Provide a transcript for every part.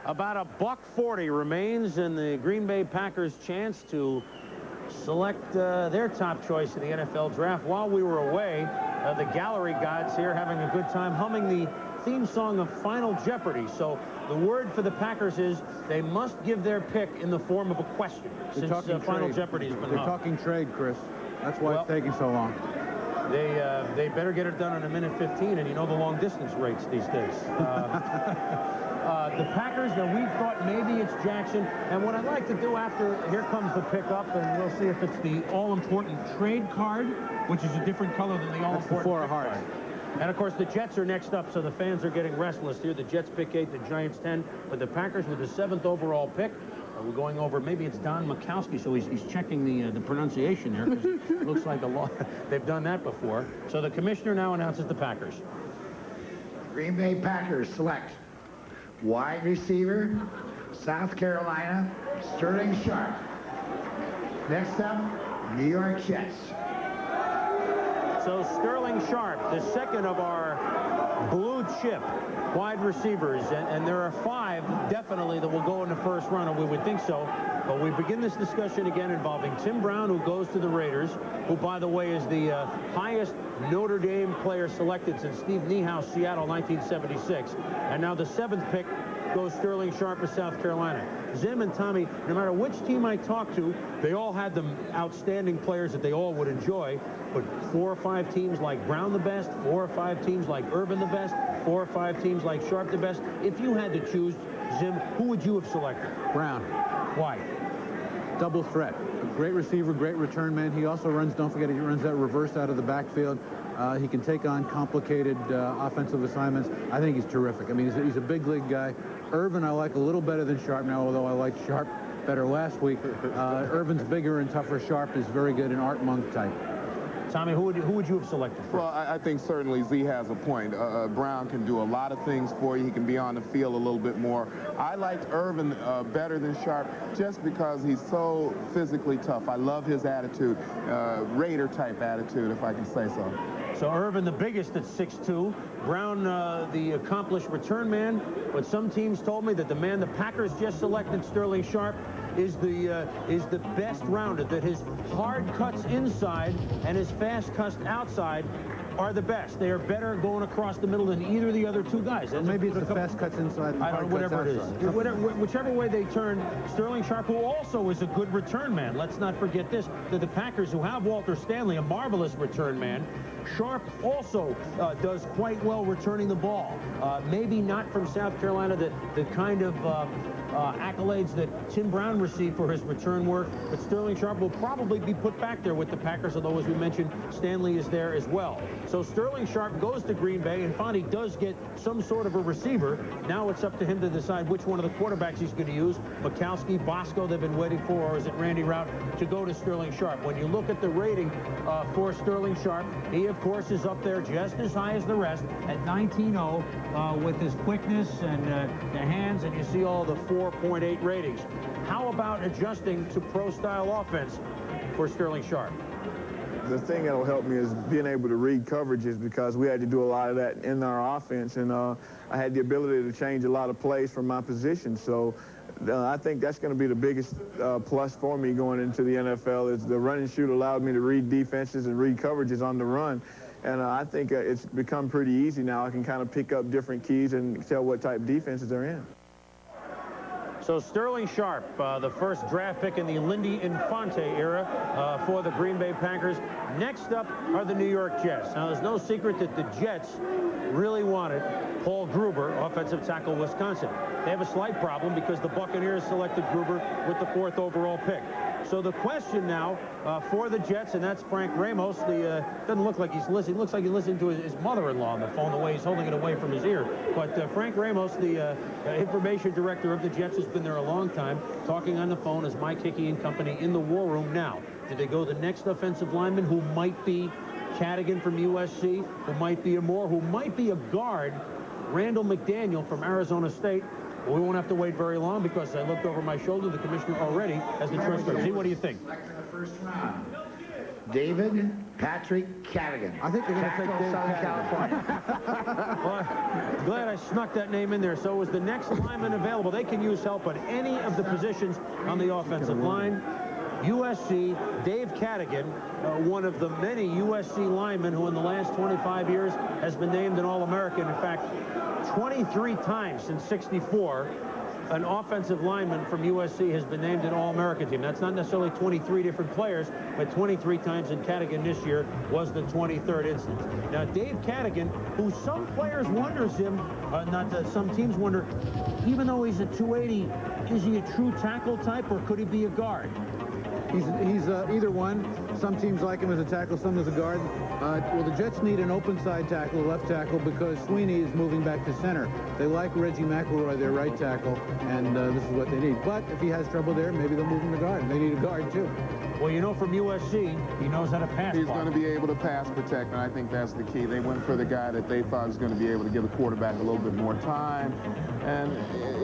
About $1.40 remains in the Green Bay Packers' chance to select their top choice in the NFL draft. While we were away, the gallery gods here having a good time humming the theme song of Final Jeopardy. So the word for the Packers is they must give their pick in the form of a question. Since Final Jeopardy has been They're talking trade, Chris. That's why it's taking so long. They better get it done in 1:15, and you know the long distance rates these days. The Packers, now we thought maybe it's Jackson, and what I'd like to do after, here comes the pickup, and we'll see if it's the all-important trade card, which is a different color than the all-important Four of Hearts. And of course the Jets are next up, so the fans are getting restless here. The Jets pick 8, the Giants 10, but the Packers with the 7th overall pick. We're going over, maybe it's Don Mikowski, so he's checking the pronunciation there, because it looks like a lot. They've done that before. So the commissioner now announces the Packers. Green Bay Packers select wide receiver, South Carolina, Sterling Sharp. Next up, New York Jets. So Sterling Sharp, the second of our blue chip wide receivers, and there are 5 definitely that will go in the first round, and we would think so. But we begin this discussion again involving Tim Brown, who goes to the Raiders, who, by the way, is the highest Notre Dame player selected since Steve Niehaus, Seattle, 1976. And now the 7th pick goes Sterling Sharp of South Carolina. Zim and Tommy, no matter which team I talk to, they all had them outstanding players that they all would enjoy. But 4 or 5 teams like Brown the best, 4 or 5 teams like Irvin the best, 4 or 5 teams like Sharp the best. If you had to choose, Zim, who would you have selected? Brown. Why? Double threat. Great receiver, great return man. He also runs, don't forget, he runs that reverse out of the backfield. He can take on complicated offensive assignments. I think he's terrific. I mean, he's a big league guy. Irvin I like a little better than Sharp now, although I liked Sharp better last week. Irvin's bigger and tougher. Sharp is very good, an Art Monk type. Tommy, who would you have selected first? Well, I think certainly Z has a point. Brown can do a lot of things for you. He can be on the field a little bit more. I liked Irvin better than Sharp just because he's so physically tough. I love his attitude, Raider-type attitude, if I can say so. So Irvin, the biggest at 6'2". Brown, the accomplished return man. But some teams told me that the man the Packers just selected, Sterling Sharp, is the best rounded, that his hard cuts inside and his fast cuts outside are the best. They are better going across the middle than either of the other 2 guys. Well, maybe it's the fast cuts inside and I don't know, whatever it is. Whichever way they turn, Sterling Sharp, who also is a good return man. Let's not forget this. The Packers, who have Walter Stanley, a marvelous return man. Sharp also does quite well returning the ball. Maybe not from South Carolina, the kind of accolades that Tim Brown received for his return work, but Sterling Sharp will probably be put back there with the Packers, although, as we mentioned, Stanley is there as well. So Sterling Sharp goes to Green Bay, and Fonte does get some sort of a receiver. Now it's up to him to decide which one of the quarterbacks he's going to use. Mikowski, Bosco, they've been waiting for, or is it Randy Rout, to go to Sterling Sharp. When you look at the rating for Sterling Sharp, he, of course, is up there just as high as the rest at 19.0 with his quickness and the hands, and you see all the 4.8 ratings. How about adjusting to pro-style offense for Sterling Sharp? The thing that'll help me is being able to read coverages, because we had to do a lot of that in our offense, and I had the ability to change a lot of plays from my position. So I think that's going to be the biggest plus for me going into the NFL, is the run and shoot allowed me to read defenses and read coverages on the run. And I think it's become pretty easy now. I can kind of pick up different keys and tell what type of defenses they're in. So Sterling Sharp, the first draft pick in the Lindy Infante era for the Green Bay Packers. Next up are the New York Jets. Now, there's no secret that the Jets really wanted Paul Gruber, offensive tackle, Wisconsin. They have a slight problem because the Buccaneers selected Gruber with the 4th overall pick. So the question now for the Jets, and that's Frank Ramos. Doesn't look like he's listening. Looks like he's listening to his mother-in-law on the phone, the way he's holding it away from his ear. But Frank Ramos, the information director of the Jets, has been there a long time, talking on the phone as Mike Hickey and company in the war room now. Do they go the next offensive lineman, who might be Cadigan from USC, who might be a Moore, who might be a guard, Randall McDaniel from Arizona State? We won't have to wait very long, because I looked over my shoulder. The commissioner already has the transcript. See, what do you think? Selected in the first round, David Patrick Cadigan. I think they're going to take Dave Southern Cadigan. California. Well, glad I snuck that name in there. So is the next lineman available? They can use help at any of the positions on the offensive line. USC, Dave Cadigan, one of the many USC linemen who in the last 25 years has been named an All-American. In fact, 23 times since '64, an offensive lineman from USC has been named an All-American team. That's not necessarily 23 different players, but 23 times, and Cadigan this year was the 23rd instance. Now, Dave Cadigan, who some players wonders him, some teams wonder, even though he's a 280, is he a true tackle type, or could he be a guard? He's either one. Some teams like him as a tackle, some as a guard. Well, the Jets need an open side tackle, left tackle, because Sweeney is moving back to center. They like Reggie McElroy, their right tackle, and this is what they need. But if he has trouble there, maybe they'll move him to guard. They need a guard, too. Well, you know, from USC, he knows how to pass. He's going to be able to pass protect, and I think that's the key. They went for the guy that they thought was going to be able to give the quarterback a little bit more time, and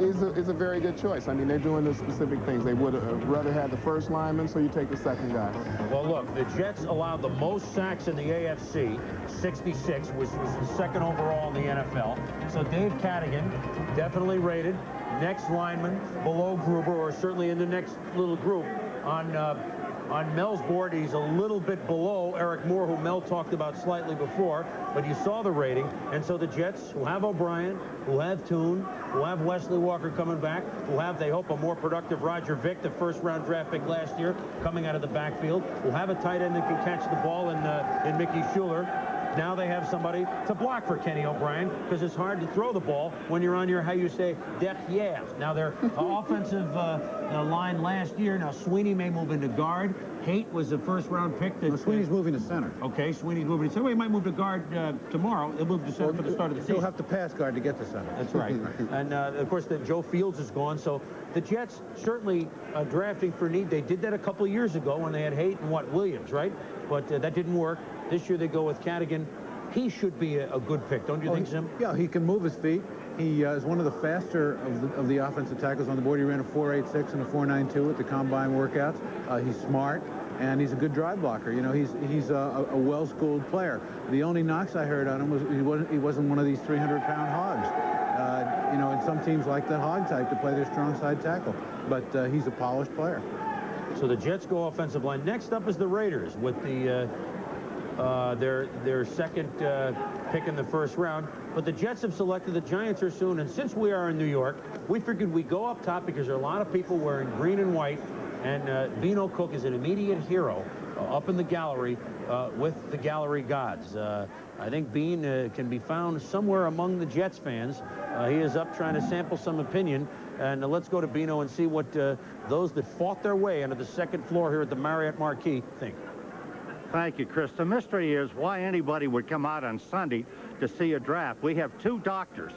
it's a very good choice. I mean, they're doing the specific things. They would have rather had the first lineman, so you take the second guy. Well, look, the Jets allowed the most sacks in the AFC, 66, which was the second overall in the NFL. So Dave Cadigan, definitely rated next lineman below Gruber, or certainly in the next little group. On Mel's board, he's a little bit below Eric Moore, who Mel talked about slightly before, but you saw the rating. And so the Jets, who have O'Brien, who have Toon, who have Wesley Walker coming back, who have, they hope, a more productive Roger Vick, the first-round draft pick last year, coming out of the backfield, who have a tight end that can catch the ball in Mickey Schuler. Now they have somebody to block for Kenny O'Brien, because it's hard to throw the ball when you're on your, how you say, depth. Now their offensive line last year, now Sweeney may move into guard. Haight was a first-round pick. Sweeney's moving to center. Okay, Sweeney's moving to center. Well, he might move to guard tomorrow. He'll move to center for the start of the season. He'll have to pass guard to get to center. That's right. And, of course, Joe Fields is gone. So the Jets certainly drafting for need. They did that a couple of years ago when they had Haight and, Williams, right? But that didn't work. This year they go with Cadigan. He should be a good pick, don't you think, Jim? Yeah, he can move his feet. He is one of the faster of the offensive tackles on the board. He ran a 4.86 and a 4.92 at the combine workouts. He's smart, and he's a good drive blocker. You know, he's a well-schooled player. The only knocks I heard on him was he wasn't one of these 300-pound hogs. You know, and some teams like the hog type to play their strong side tackle. But he's a polished player. So the Jets go offensive line. Next up is the Raiders with the their second pick in the first round. But the Jets have selected the Giants are soon. And since we are in New York, we figured we'd go up top because there are a lot of people wearing green and white. And Beano Cook is an immediate hero up in the gallery with the gallery gods. I think Bean can be found somewhere among the Jets fans. He is up trying to sample some opinion. And let's go to Beano and see what those that fought their way under the second floor here at the Marriott Marquis think. Thank you, Chris. The mystery is why anybody would come out on Sunday to see a draft. We have two doctors,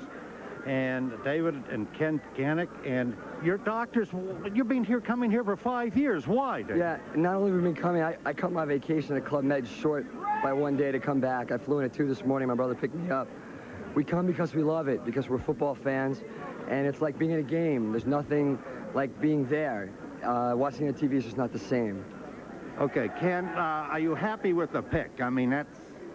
and David and Ken Gannick, and your doctors, you've been here, coming here for 5 years. Why, David? Yeah, not only have we been coming, I cut my vacation at Club Med short by 1 day to come back. I flew in at 2 this morning. My brother picked me up. We come because we love it, because we're football fans, and it's like being at a game. There's nothing like being there. Watching on TV is just not the same. Okay, Ken, are you happy with the pick? I mean,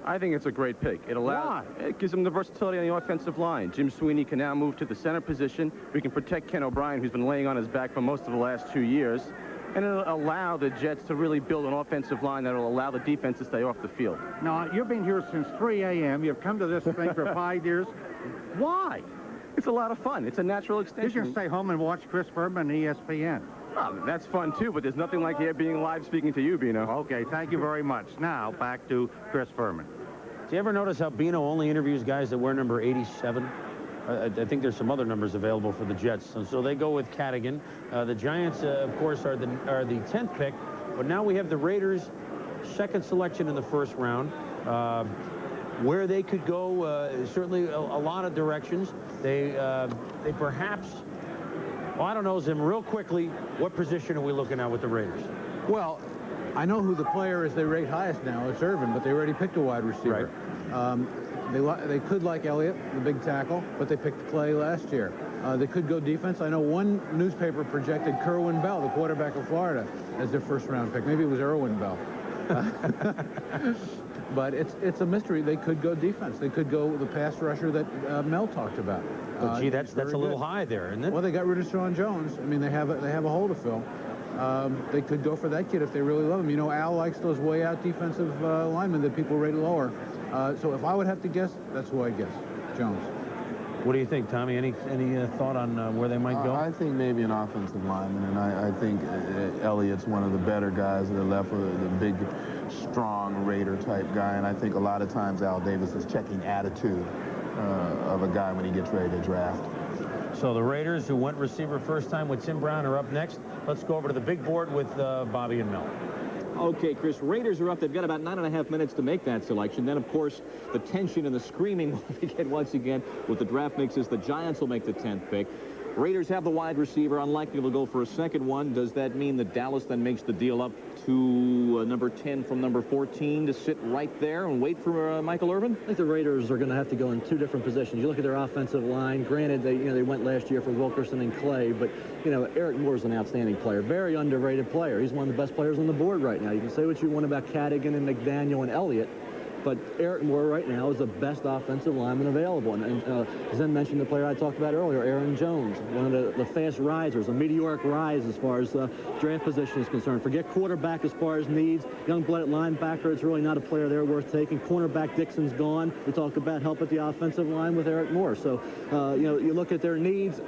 I think it's a great pick. It gives him the versatility on the offensive line. Jim Sweeney can now move to the center position. We can protect Ken O'Brien, who's been laying on his back for most of the last 2 years. And it'll allow the Jets to really build an offensive line that will allow the defense to stay off the field. Now, you've been here since 3 a.m. You've come to this thing for 5 years. Why? It's a lot of fun. It's a natural You extension. can stay home and watch Chris Berman and ESPN. Oh, that's fun, too, but there's nothing like here being live speaking to you, Beano. Okay, thank you very much. Now, back to Chris Berman. Do you ever notice how Beano only interviews guys that wear number 87? I think there's some other numbers available for the Jets. So they go with Cadigan. The Giants, of course, are the 10th pick. But now we have the Raiders' second selection in the first round. Where they could go, certainly a lot of directions. They perhaps... Well, I don't know, Zim, real quickly, what position are we looking at with the Raiders? Well, I know who the player is they rate highest now. It's Irvin, but they already picked a wide receiver. Right. They could like Elliott, the big tackle, but they picked Clay last year. They could go defense. I know one newspaper projected Kerwin Bell, the quarterback of Florida, as their first-round pick. Maybe it was Irwin Bell. But it's a mystery. They could go defense. They could go the pass rusher that Mel talked about. But gee, that's a little high there, isn't it? Well, they got rid of Sean Jones. I mean, they have a hole to fill. They could go for that kid if they really love him. You know, Al likes those way out defensive linemen that people rate lower. So if I would have to guess, that's who I guess. Jones. What do you think, Tommy? Any thought on where they might go? I think maybe an offensive lineman, and I think Elliott's one of the better guys that are left, with the big, strong Raider type guy, and I think a lot of times Al Davis is checking attitude of a guy when he gets ready to draft. So the Raiders, who went receiver first time with Tim Brown, are up next. Let's go over to the big board with Bobby and Mel. Okay, Chris, Raiders are up. They've got about 9.5 minutes to make that selection. Then, of course, the tension and the screaming will begin once again with the draft mixes. The Giants will make the 10th pick. Raiders have the wide receiver, unlikely to go for a second one. Does that mean that Dallas then makes the deal up to number 10 from number 14 to sit right there and wait for Michael Irvin? I think the Raiders are going to have to go in two different positions. You look at their offensive line. Granted, they went last year for Wilkerson and Clay, but Eric Moore is an outstanding player, very underrated player. He's one of the best players on the board right now. You can say what you want about Cadigan and McDaniel and Elliott, but Eric Moore right now is the best offensive lineman available. And Zen mentioned the player I talked about earlier, Aaron Jones, one of the fast risers, a meteoric rise as far as draft position is concerned. Forget quarterback as far as needs. Young blood at linebacker, it's really not a player there worth taking. Cornerback Dixon's gone. We talk about help at the offensive line with Eric Moore. So, you look at their needs.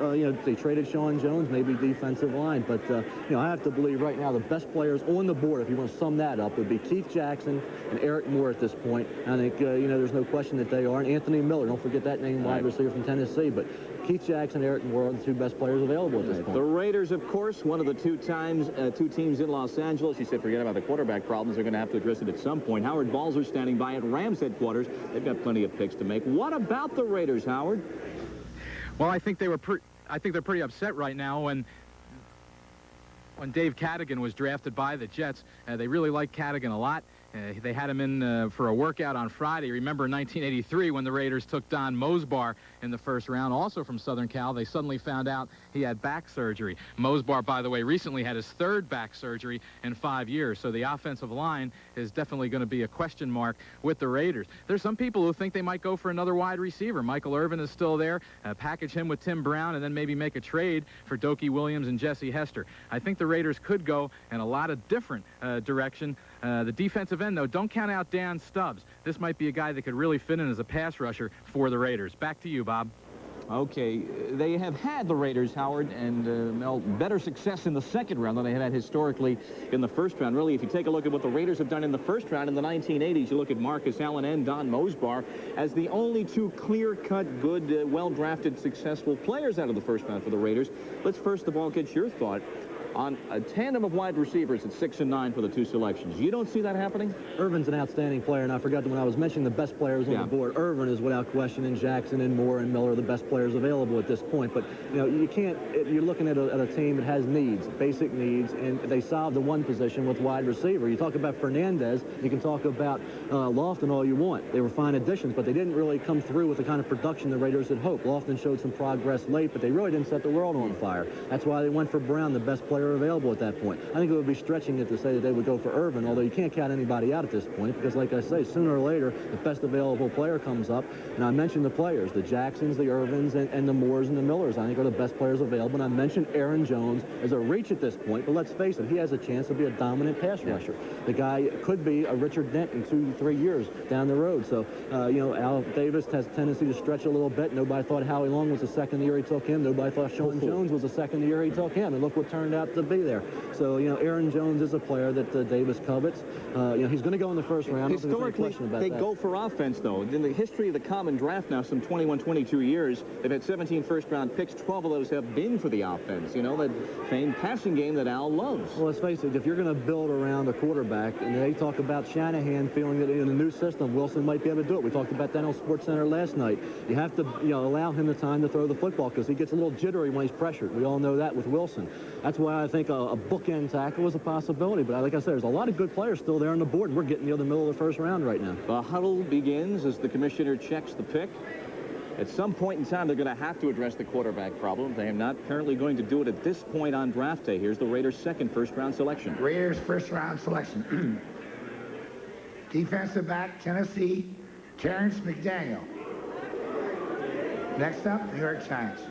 They traded Sean Jones, maybe defensive line. But, I have to believe right now the best players on the board, if you want to sum that up, would be Keith Jackson and Eric Moore at this point. I think, there's no question that they are. And Anthony Miller, don't forget that name, wide receiver from Tennessee. But Keith Jackson, Eric Moore are the two best players available at this point. The Raiders, of course, one of the two teams in Los Angeles. You said forget about the quarterback problems. They're going to have to address it at some point. Howard Balzer standing by at Rams headquarters. They've got plenty of picks to make. What about the Raiders, Howard? Well, I think they're pretty upset right now when Dave Cadigan was drafted by the Jets. They really like Cadigan a lot. They had him in for a workout on Friday. Remember in 1983 when the Raiders took Don Mosbar in the first round, also from Southern Cal. They suddenly found out he had back surgery. Mosbar, by the way, recently had his third back surgery in 5 years. So the offensive line is definitely going to be a question mark with the Raiders. There's some people who think they might go for another wide receiver. Michael Irvin is still there. Package him with Tim Brown and then maybe make a trade for Dokie Williams and Jesse Hester. I think the Raiders could go in a lot of different direction. The defensive end, though, don't count out Dan Stubbs. This might be a guy that could really fit in as a pass rusher for the Raiders. Back to you, Bob. Okay, they have had, the Raiders, Howard, and Mel, better success in the second round than they had historically in the first round. Really, if you take a look at what the Raiders have done in the first round in the 1980s, you look at Marcus Allen and Don Mosbar as the only two clear-cut, good, well-drafted, successful players out of the first round for the Raiders. Let's first of all get your thought on a tandem of wide receivers at 6 and 9 for the two selections. You don't see that happening? Irvin's an outstanding player, and I forgot that when I was mentioning the best players on the board, Irvin is without question, and Jackson and Moore and Miller are the best players available at this point. But, you can't, you're looking at a team that has needs, basic needs, and they solved the one position with wide receiver. You talk about Fernandez, you can talk about Lofton all you want. They were fine additions, but they didn't really come through with the kind of production the Raiders had hoped. Lofton showed some progress late, but they really didn't set the world on fire. That's why they went for Brown, the best player available at that point. I think it would be stretching it to say that they would go for Irvin, although you can't count anybody out at this point because, like I say, sooner or later, the best available player comes up. And I mentioned the players, the Jacksons, the Irvins, and the Moores and the Millers, I think are the best players available. And I mentioned Aaron Jones as a reach at this point, but let's face it, he has a chance to be a dominant pass rusher. The guy could be a Richard Dent in 2-3 years down the road. So, Al Davis has a tendency to stretch a little bit. Nobody thought Howie Long was the second year he took him. Nobody thought Sean Jones was the second year he took him. And look what turned out to be there. So, Aaron Jones is a player that Davis covets. He's going to go in the first round. Historically, they go for offense, though. In the history of the common draft now, some 21, 22 years, they've had 17 first-round picks. 12 of those have been for the offense. That famed passing game that Al loves. Well, let's face it, if you're going to build around a quarterback, and they talk about Shanahan feeling that in a new system, Wilson might be able to do it. We talked about that on SportsCenter last night. You have to, allow him the time to throw the football because he gets a little jittery when he's pressured. We all know that with Wilson. That's why I think a bookend tackle was a possibility. But like I said, there's a lot of good players still there on the board, and we're getting near the middle of the first round right now. The huddle begins as the commissioner checks the pick. At some point in time, they're going to have to address the quarterback problem. They are not currently going to do it at this point on draft day. Here's the Raiders' second first-round selection. Raiders' first-round selection. Defensive back, Tennessee, Terrence McDaniel. Next up, New York Giants.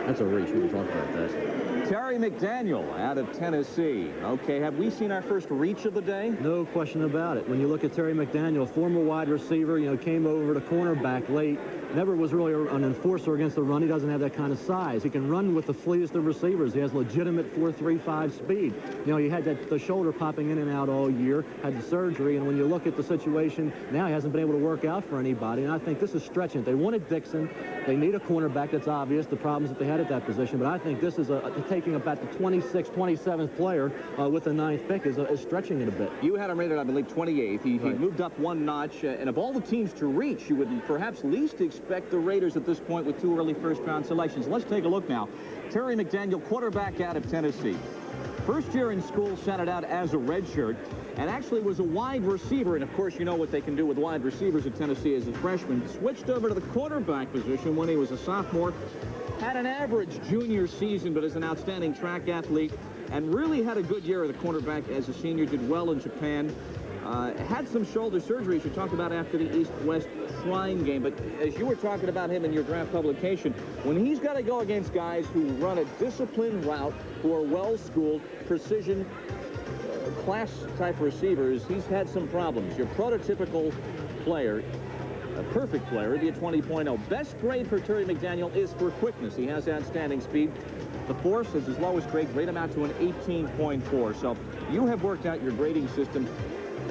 That's a reach. We were talking about that. Terry McDaniel out of Tennessee. Okay, have we seen our first reach of the day? No question about it. When you look at Terry McDaniel, former wide receiver, came over to cornerback late. Never was really an enforcer against the run. He doesn't have that kind of size. He can run with the fleetest of receivers. He has legitimate 4.35 speed. He had the shoulder popping in and out all year, had the surgery, and when you look at the situation now, he hasn't been able to work out for anybody, and I think this is stretching it. They wanted Dixon. They need a cornerback. That's obvious, the problems that they had at that position, but I think this is taking about the 26th, 27th player with the 9th pick is stretching it a bit. You had him rated, I believe, 28th. He moved up one notch, and of all the teams to reach, you would perhaps least expect the Raiders at this point with 2 early first-round selections. Let's take a look now. Terry McDaniel, quarterback out of Tennessee. First year in school, started out as a redshirt, and actually was a wide receiver. And, of course, you know what they can do with wide receivers at Tennessee as a freshman. Switched over to the quarterback position when he was a sophomore. Had an average junior season, but is an outstanding track athlete. And really had a good year at the cornerback as a senior. Did well in Japan. Had some shoulder surgeries you talked about after the East-West Shrine game, but as you were talking about him in your draft publication, when he's got to go against guys who run a disciplined route, who are well-schooled, precision, class-type receivers, he's had some problems. Your prototypical player, a perfect player, would be a 20.0. Best grade for Terry McDaniel is for quickness. He has outstanding speed. The force is his lowest grade. Grade him out to an 18.4. So you have worked out your grading system.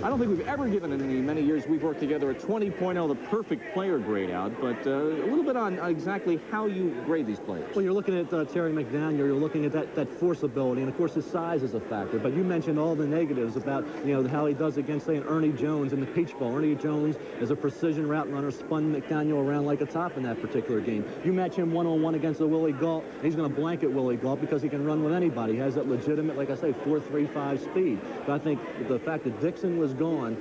I don't think we've ever given in the many years we've worked together a 20.0, the perfect player grade out, but a little bit on exactly how you grade these players. Well, you're looking at Terry McDaniel, you're looking at that force ability, and of course his size is a factor, but you mentioned all the negatives about, how he does against, say, an Ernie Jones in the Peach Bowl. Ernie Jones is a precision route runner, spun McDaniel around like a top in that particular game. You match him one-on-one against a Willie Gault, and he's going to blanket Willie Gault because he can run with anybody. He has that legitimate, like I say, 4.35 speed. But I think the fact that Dixon was gone,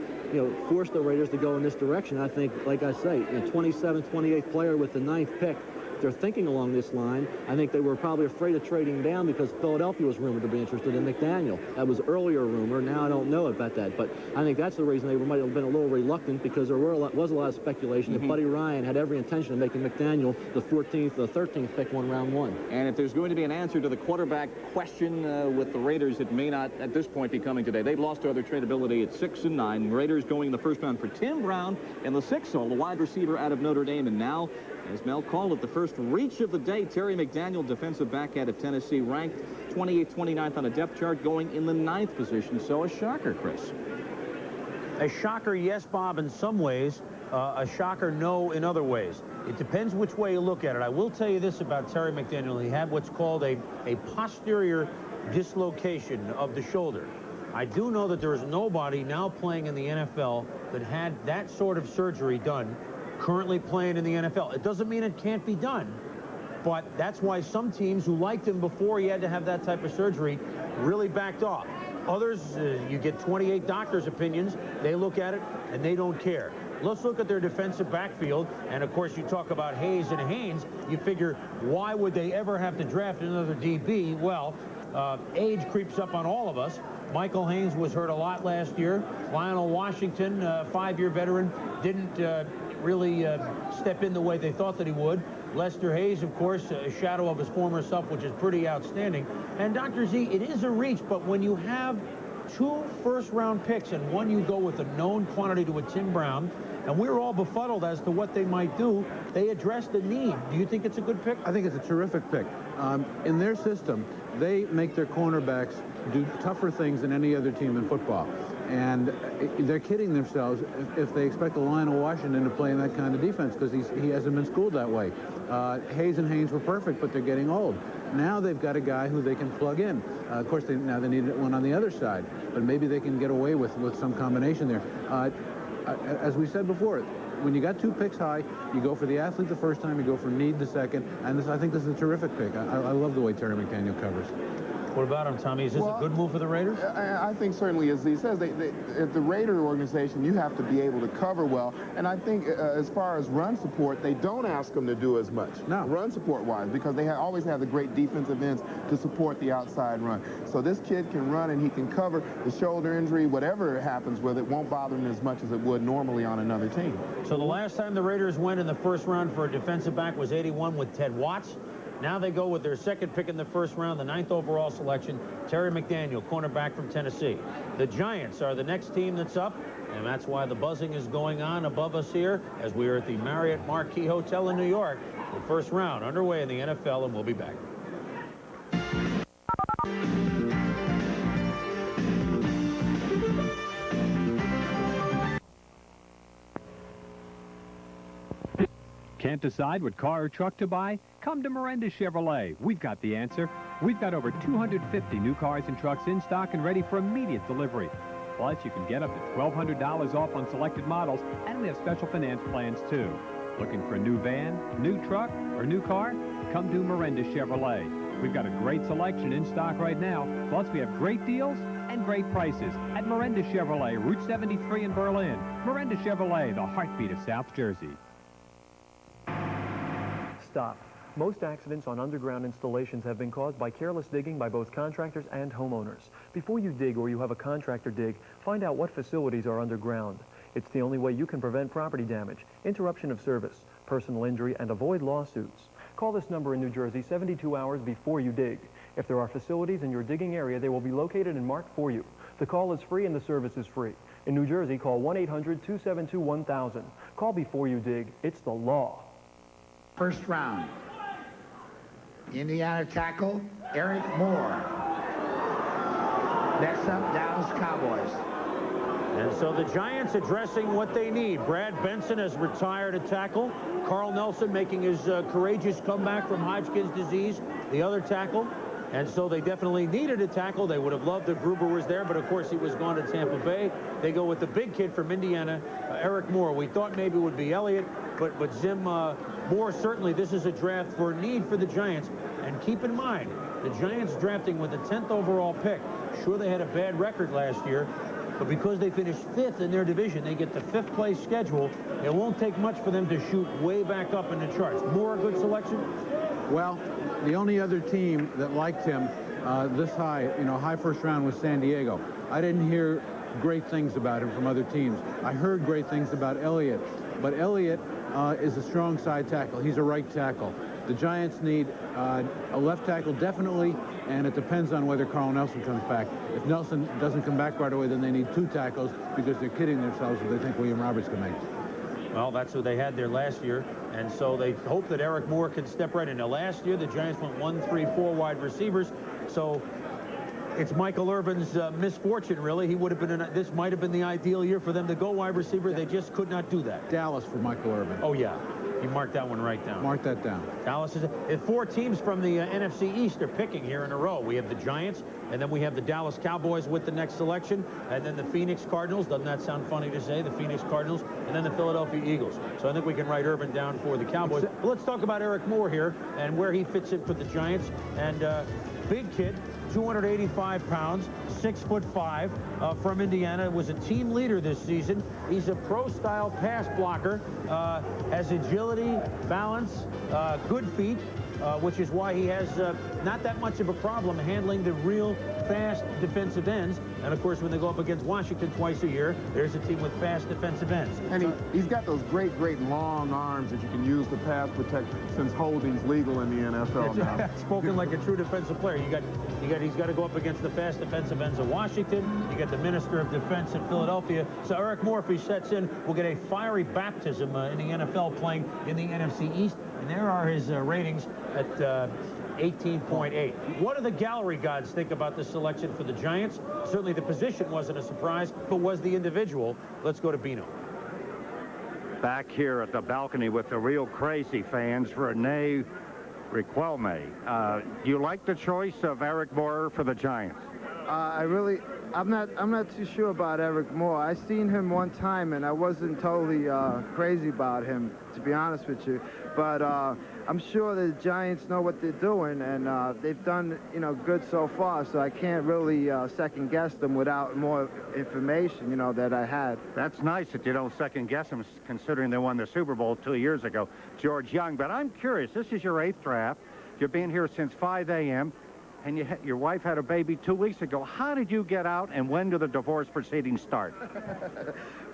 forced the Raiders to go in this direction. I think, like I say, 27th, 28th player with the 9th pick. They're thinking along this line. I think they were probably afraid of trading down because Philadelphia was rumored to be interested in McDaniel. That was earlier rumor. Now I don't know about that, but I think that's the reason they might have been a little reluctant, because there was a lot of speculation that Buddy Ryan had every intention of making McDaniel the 14th or 13th pick round one. And if there's going to be an answer to the quarterback question with the Raiders, it may not at this point be coming today. They've lost to other tradability at 6 and 9. Raiders going in the first round for Tim Brown in the 6th hole, the wide receiver out of Notre Dame, and now, as Mel called it, the first reach of the day, Terry McDaniel, defensive back out of Tennessee, ranked 28th, 29th on a depth chart, going in the 9th position. So a shocker, Chris. A shocker, yes, Bob, in some ways. A shocker, no, in other ways. It depends which way you look at it. I will tell you this about Terry McDaniel. He had what's called a posterior dislocation of the shoulder. I do know that there is nobody now playing in the NFL that had that sort of surgery done currently playing in the NFL. It doesn't mean it can't be done, but that's why some teams who liked him before he had to have that type of surgery really backed off. Others, you get 28 doctors' opinions, they look at it and they don't care. Let's look at their defensive backfield, and of course you talk about Hayes and Haynes. You figure, why would they ever have to draft another DB? Well, age creeps up on all of us. Michael Haynes was hurt a lot last year. Lionel Washington, 5-year veteran, didn't really step in the way they thought that he would. Lester Hayes, of course, a shadow of his former self, which is pretty outstanding. And Dr. Z, it is a reach, but when you have 2 first-round picks and one you go with a known quantity to a Tim Brown, and we were all befuddled as to what they might do, they addressed the need. Do you think it's a good pick? I think it's a terrific pick. In their system, they make their cornerbacks do tougher things than any other team in football. And they're kidding themselves if they expect Lionel Washington to play in that kind of defense, because he hasn't been schooled that way. Hayes and Haynes were perfect, but they're getting old. Now they've got a guy who they can plug in. Of course, now they need one on the other side, but maybe they can get away with some combination there. As we said before, when you got 2 picks high, you go for the athlete the first time, you go for need the second, and I think this is a terrific pick. I love the way Terry McDaniel covers. What about him, Tommy? Is this a good move for the Raiders? I think certainly, as he says, at the Raider organization, you have to be able to cover well. And I think as far as run support, they don't ask them to do as much. No. Run support-wise, because they always have the great defensive ends to support the outside run. So this kid can run and he can cover the shoulder injury, whatever happens with it, won't bother him as much as it would normally on another team. So the last time the Raiders went in the first round for a defensive back was '81 with Ted Watts. Now they go with their second pick in the first round, the 9th overall selection, Terry McDaniel, cornerback from Tennessee. The Giants are the next team that's up, and that's why the buzzing is going on above us here as we are at the Marriott Marquis Hotel in New York. The first round underway in the NFL, and we'll be back. Can't decide what car or truck to buy? Come to Miranda Chevrolet. We've got the answer. We've got over 250 new cars and trucks in stock and ready for immediate delivery. Plus, you can get up to $1,200 off on selected models, and we have special finance plans, too. Looking for a new van, new truck, or new car? Come to Miranda Chevrolet. We've got a great selection in stock right now. Plus, we have great deals and great prices at Miranda Chevrolet, Route 73 in Berlin. Miranda Chevrolet, the heartbeat of South Jersey. Stop. Most accidents on underground installations have been caused by careless digging by both contractors and homeowners. Before you dig or you have a contractor dig, find out what facilities are underground. It's the only way you can prevent property damage, interruption of service, personal injury, and avoid lawsuits. Call this number in New Jersey 72 hours before you dig. If there are facilities in your digging area, they will be located and marked for you. The call is free and the service is free. In New Jersey, call 1-800-272-1000. Call before you dig. It's the law. First round. Indiana tackle, Eric Moore. Next up, Dallas Cowboys. And so the Giants addressing what they need. Brad Benson has retired at tackle. Carl Nelson making his courageous comeback from Hodgkin's disease, the other tackle. And so they definitely needed a tackle. They would have loved if Gruber was there, but of course he was gone to Tampa Bay. They go with the big kid from Indiana, Eric Moore. We thought maybe it would be Elliott, but Zim Moore, certainly this is a draft for need for the Giants. And keep in mind, the Giants drafting with the 10th overall pick. Sure, they had a bad record last year, but because they finished 5th in their division, they get the 5th place schedule. It won't take much for them to shoot way back up in the charts. Moore, a good selection? Well, the only other team that liked him this high, high first round was San Diego. I didn't hear great things about him from other teams. I heard great things about Elliott, but Elliott is a strong side tackle. He's a right tackle. The Giants need a left tackle definitely, and it depends on whether Carl Nelson comes back. If Nelson doesn't come back right away, then they need 2 tackles because they're kidding themselves if they think William Roberts can make it. Well, that's who they had there last year, and so they hope that Eric Moore can step right in. Now, last year, the Giants went 1, 3, 4 wide receivers, so it's Michael Irvin's misfortune, really. He would have been this might have been the ideal year for them to go wide receiver. They just could not do that. Dallas for Michael Irvin. Oh, yeah. You marked that one right down. Mark that down. Dallas is 4 teams from the NFC East are picking here in a row. We have the Giants, and then we have the Dallas Cowboys with the next selection, and then the Phoenix Cardinals. Doesn't that sound funny to say? The Phoenix Cardinals, and then the Philadelphia Eagles. So I think we can write Irvin down for the Cowboys. But let's talk about Eric Moore here and where he fits in for the Giants. And big kid, 285 pounds, 6'5", from Indiana, was a team leader this season. He's a pro-style pass blocker, has agility, balance, good feet, which is why he has not that much of a problem handling the real fast defensive ends. And of course, when they go up against Washington twice a year, there's a team with fast defensive ends. And he's got those great long arms that you can use to pass protect since holding's legal in the NFL now. Spoken like a true defensive player. He's got to go up against the fast defensive ends of Washington. You got the Minister of Defense in Philadelphia. So Eric Moore, if he sets in, will get a fiery baptism in the NFL playing in the NFC East. And there are his ratings at 18.8. What do the gallery gods think about this selection for the Giants? Certainly the position wasn't a surprise, but was the individual. Let's go to Bino. Back here at the balcony with the real crazy fans, Renee Riquelme. Do you like the choice of Eric Moore for the Giants? I really I'm not too sure about Eric Moore. I seen him one time, and I wasn't totally crazy about him, to be honest with you. But I'm sure the Giants know what they're doing, and they've done, good so far. So I can't really second guess them without more information, that I had. That's nice that you don't second guess them, considering they won the Super Bowl 2 years ago, George Young. But I'm curious. This is your 8th draft. You've been here since 5 a.m. and your wife had a baby 2 weeks ago. How did you get out, and when do the divorce proceedings start?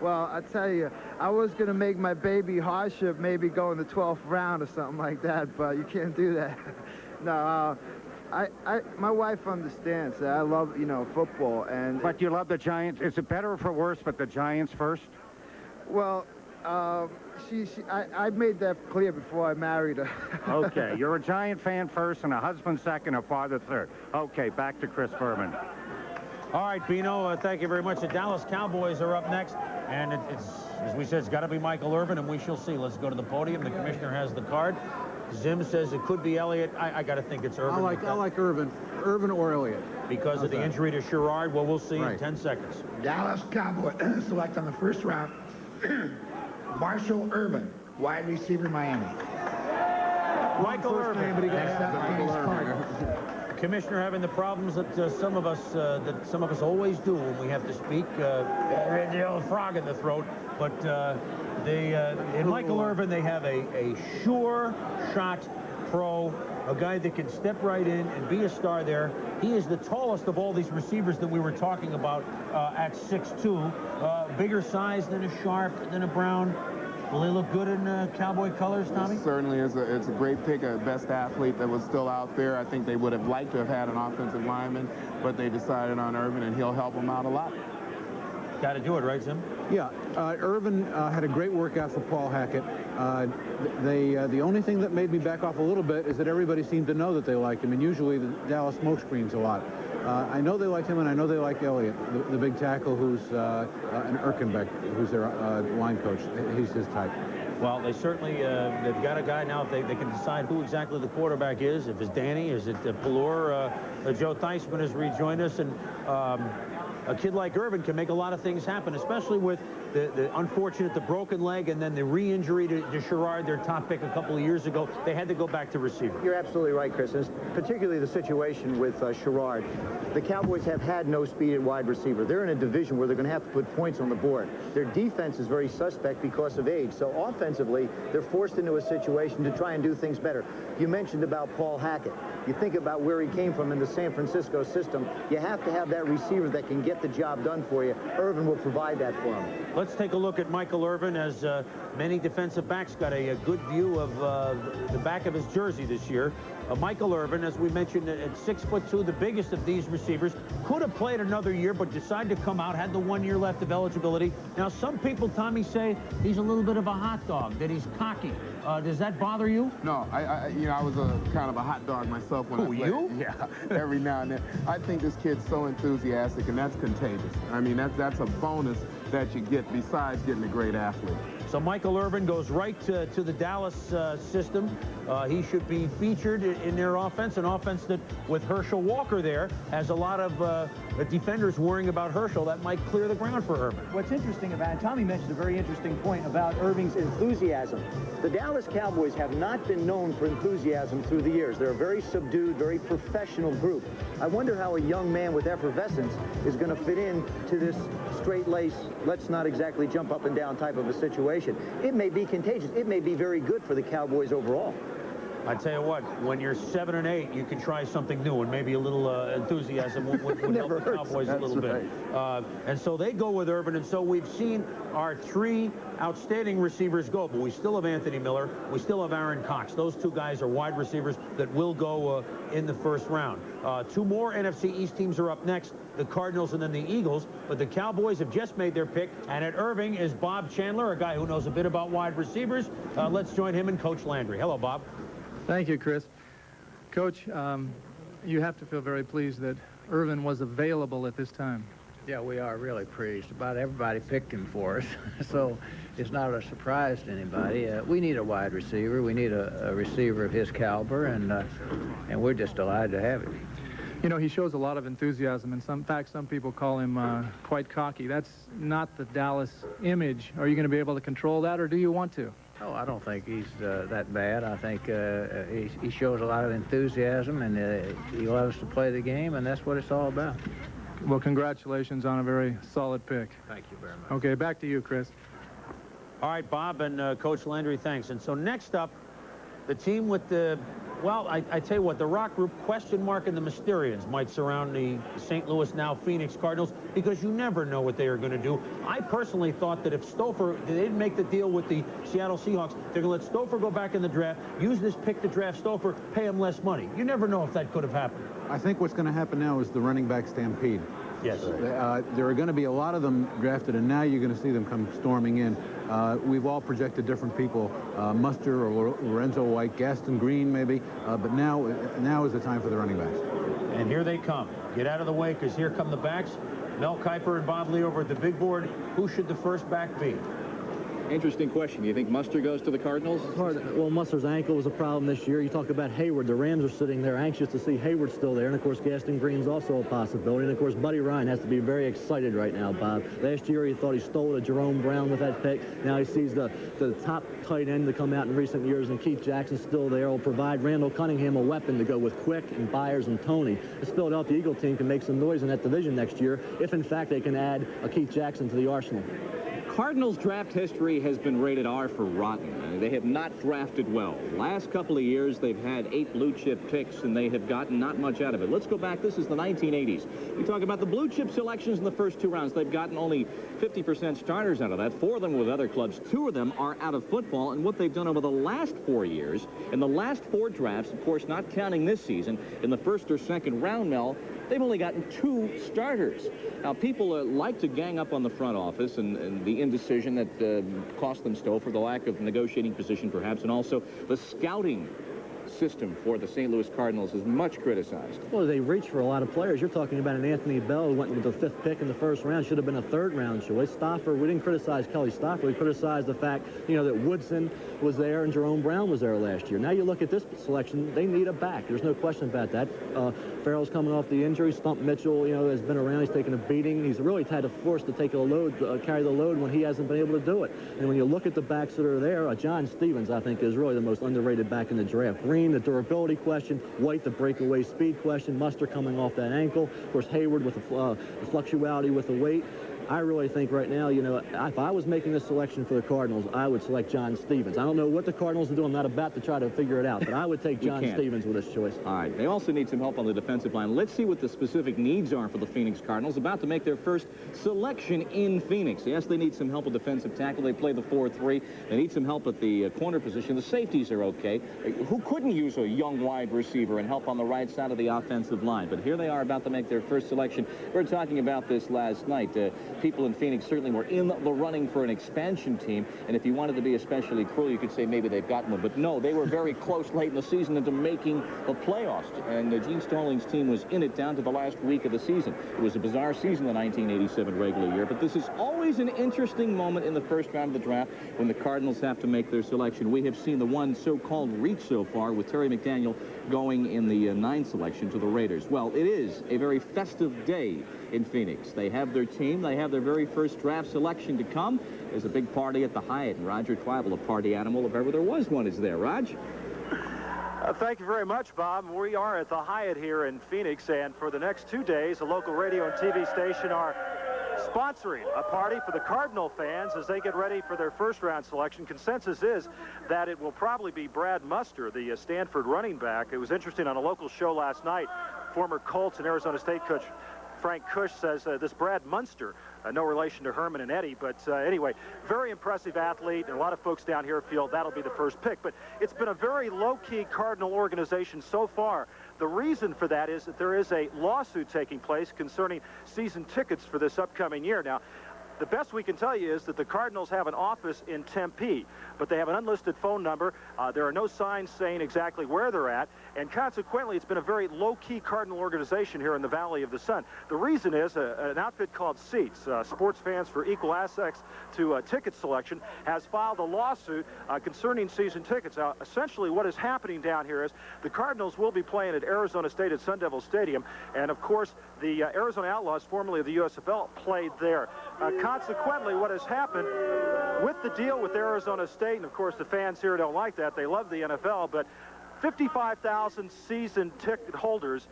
Well, I tell you, I was going to make my baby hardship, maybe go in the 12th round or something like that, but you can't do that. No, my wife understands that I love, football. But you love the Giants. Is it better or for worse, but the Giants first? Well, I made that clear before I married her. Okay, you're a Giant fan first, and a husband second, a father third. Okay, back to Chris Berman. All right, Bino, thank you very much. The Dallas Cowboys are up next, and it's as we said, it's got to be Michael Irvin, and we shall see. Let's go to the podium. The commissioner has the card. Zim says it could be Elliott. I got to think it's Irvin. I like Irvin. Irvin or Elliott. Because of the injury to Sherrard. Well, we'll see in 10 seconds. Dallas Cowboys select on the first round Marshall Irvin, wide receiver, Miami. Michael Irvin. But he got Commissioner having the problems that some of us always do when we have to speak. The old frog in the throat. But in Michael Irvin, they have a sure shot pro, a guy that can step right in and be a star there. He is the tallest of all these receivers that we were talking about at 6'2". Bigger size than a Sharp, than a Brown. Will they look good in Cowboy colors, Tommy? It certainly is. It's a great pick, a best athlete that was still out there. I think they would have liked to have had an offensive lineman, but they decided on Irvin, and he'll help them out a lot. Got to do it, right, Tim? Yeah, Irvin had a great workout for Paul Hackett. The only thing that made me back off a little bit is that everybody seemed to know that they liked him, and usually the Dallas smokescreens a lot. I know they like him, and I know they like Elliott, the big tackle who's an Erkenbeck, who's their line coach. He's his type. Well, they certainly, they've got a guy now. They can decide who exactly the quarterback is. If it's Danny, is it Pallur? Joe Theismann has rejoined us, and a kid like Irvin can make a lot of things happen, especially with the unfortunate, the broken leg, and then the re-injury to Sherrard, their top pick a couple of years ago. They had to go back to receiver. You're absolutely right, Chris. And particularly the situation with Sherrard. The Cowboys have had no speed at wide receiver. They're in a division where they're going to have to put points on the board. Their defense is very suspect because of age. So offensively, they're forced into a situation to try and do things better. You mentioned about Paul Hackett. You think about where he came from in the San Francisco system. You have to have that receiver that can get the job done for you. Irvin will provide that for him. Let's take a look at Michael Irvin, as many defensive backs got a good view of the back of his jersey this year. Michael Irvin, as we mentioned, at 6'2", the biggest of these receivers, could have played another year, but decided to come out, had the 1 year left of eligibility. Now, some people, Tommy, say he's a little bit of a hot dog, that he's cocky. Does that bother you? No, I was a kind of a hot dog myself when I played. You? Yeah, every now and then. I think this kid's so enthusiastic, and that's contagious. I mean, that's a bonus that you get besides getting a great athlete. So Michael Irvin goes right to the Dallas system. He should be featured in their offense, an offense that, with Herschel Walker there, has a lot of defenders worrying about Herschel. That might clear the ground for Irvin. What's interesting about it, Tommy mentioned a very interesting point about Irving's enthusiasm. The Dallas Cowboys have not been known for enthusiasm through the years. They're a very subdued, very professional group. I wonder how a young man with effervescence is going to fit in to this straight-lace, let's not exactly jump up and down type of a situation. It may be contagious. It may be very good for the Cowboys overall. I tell you what, when you're 7 and 8, you can try something new, and maybe a little enthusiasm would help the Cowboys a little bit. And so they go with Irvin, and so we've seen our 3 outstanding receivers go, but we still have Anthony Miller. We still have Aaron Cox. Those 2 guys are wide receivers that will go in the first round. 2 more NFC East teams are up next, the Cardinals and then the Eagles, but the Cowboys have just made their pick, and at Irving is Bob Chandler, a guy who knows a bit about wide receivers. Let's join him and Coach Landry. Hello, Bob. Thank you, Chris. Coach, you have to feel very pleased that Irvin was available at this time. Yeah, we are really pleased. About everybody picked him for us, so it's not a surprise to anybody. We need a wide receiver. We need a receiver of his caliber, and we're just delighted to have him. You know, he shows a lot of enthusiasm, and in fact, some people call him quite cocky. That's not the Dallas image. Are you going to be able to control that, or do you want to? Oh, I don't think he's that bad. I think he shows a lot of enthusiasm, and he loves to play the game, and that's what it's all about. Well, congratulations on a very solid pick. Thank you very much. Okay, back to you, Chris. All right, Bob and Coach Landry, thanks. And so next up, the team with the, well, I tell you what, the rock group, question mark, and the Mysterians might surround the St. Louis, now Phoenix Cardinals, because you never know what they are going to do. I personally thought that if Stouffer, they didn't make the deal with the Seattle Seahawks, they're going to let Stouffer go back in the draft, use this pick to draft Stouffer, pay him less money. You never know if that could have happened. I think what's going to happen now is the running back stampede. Yes. There are going to be a lot of them drafted, and now you're going to see them come storming in. We've all projected different people, Muster or Lorenzo White, Gaston Green maybe, but now is the time for the running backs. And here they come. Get out of the way, because here come the backs. Mel Kiper and Bob Lee over at the big board. Who should the first back be? Interesting question. Do you think Muster goes to the Cardinals? It's hard. Well, Muster's ankle was a problem this year. You talk about Hayward. The Rams are sitting there anxious to see Hayward still there. And, of course, Gaston Green's also a possibility. And, of course, Buddy Ryan has to be very excited right now, Bob. Last year he thought he stole a Jerome Brown with that pick. Now he sees the top tight end to come out in recent years, and Keith Jackson's still there. Will provide Randall Cunningham a weapon to go with Quick and Byers and Tony. This Philadelphia Eagle team can make some noise in that division next year if, in fact, they can add a Keith Jackson to the arsenal. Cardinals draft history has been rated R for rotten. They have not drafted well. Last couple of years, they've had 8 blue-chip picks, and they have gotten not much out of it. Let's go back. This is the 1980s. We talk about the blue-chip selections in the first 2 rounds. They've gotten only 50% starters out of that. 4 of them with other clubs. 2 of them are out of football, and what they've done over the last 4 years, in the last 4 drafts, of course, not counting this season, in the first or second round, Mel, they've only gotten 2 starters. Now, people like to gang up on the front office and the indecision that cost them Stouffer, the lack of negotiating position, perhaps, and also the scouting system for the St. Louis Cardinals is much criticized. Well, they reach for a lot of players. You're talking about an Anthony Bell who went with the 5th pick in the first round. Should have been a 3rd-round choice. Stauffer, we didn't criticize Kelly Stauffer. We criticized the fact, that Woodson was there and Jerome Brown was there last year. Now you look at this selection, they need a back. There's no question about that. Farrell's coming off the injury. Stump Mitchell, has been around. He's taken a beating. He's really had to force to take a load, carry the load when he hasn't been able to do it. And when you look at the backs that are there, John Stevens, I think, is really the most underrated back in the draft. Green, the durability question. White, the breakaway speed question. Muster coming off that ankle. Of course, Hayward with the fluctuality with the weight. I really think right now, if I was making this selection for the Cardinals, I would select John Stevens. I don't know what the Cardinals will do. I'm not about to try to figure it out, but I would take John Stevens with this choice. All right. They also need some help on the defensive line. Let's see what the specific needs are for the Phoenix Cardinals, about to make their first selection in Phoenix. Yes, they need some help with defensive tackle. They play the 4-3. They need some help at the corner position. The safeties are okay. Who couldn't use a young wide receiver and help on the right side of the offensive line? But here they are about to make their first selection. We were talking about this last night. People in Phoenix certainly were in the running for an expansion team, and if you wanted to be especially cruel, you could say maybe they've gotten one. But no, they were very close late in the season into making the playoffs, and Gene Stallings' team was in it down to the last week of the season. It was a bizarre season, the 1987 regular year, but this is always an interesting moment in the first round of the draft when the Cardinals have to make their selection. We have seen the one so-called reach so far with Terry McDaniel going in the 9th selection to the Raiders. Well, it is a very festive day in Phoenix. They have their team. They have their very first draft selection to come. There's a big party at the Hyatt, and Roger Twibble, a party animal, if ever there was one, is there. Raj? Thank you very much, Bob. We are at the Hyatt here in Phoenix, and for the next 2 days, a local radio and TV station are sponsoring a party for the Cardinal fans as they get ready for their first-round selection. Consensus is that it will probably be Brad Muster, the Stanford running back. It was interesting on a local show last night. Former Colts and Arizona State coach Frank Kush says this Brad Munster, no relation to Herman and Eddie, but anyway, very impressive athlete, and a lot of folks down here feel that'll be the first pick. But it's been a very low-key Cardinal organization so far. The reason for that is that there is a lawsuit taking place concerning season tickets for this upcoming year. Now, The best we can tell you is that the Cardinals have an office in Tempe, but they have an unlisted phone number. There are no signs saying exactly where they're at, and consequently, it's been a very low-key Cardinal organization here in the Valley of the Sun. The reason is an outfit called Seats, Sports Fans for Equal Access to Ticket Selection, has filed a lawsuit concerning season tickets. Now, essentially, what is happening down here is the Cardinals will be playing at Arizona State at Sun Devil Stadium, and of course, the Arizona Outlaws, formerly of the USFL, played there. Consequently, what has happened with the deal with Arizona State, and of course, the fans here don't like that. They love the NFL, but 55,000 season ticket holders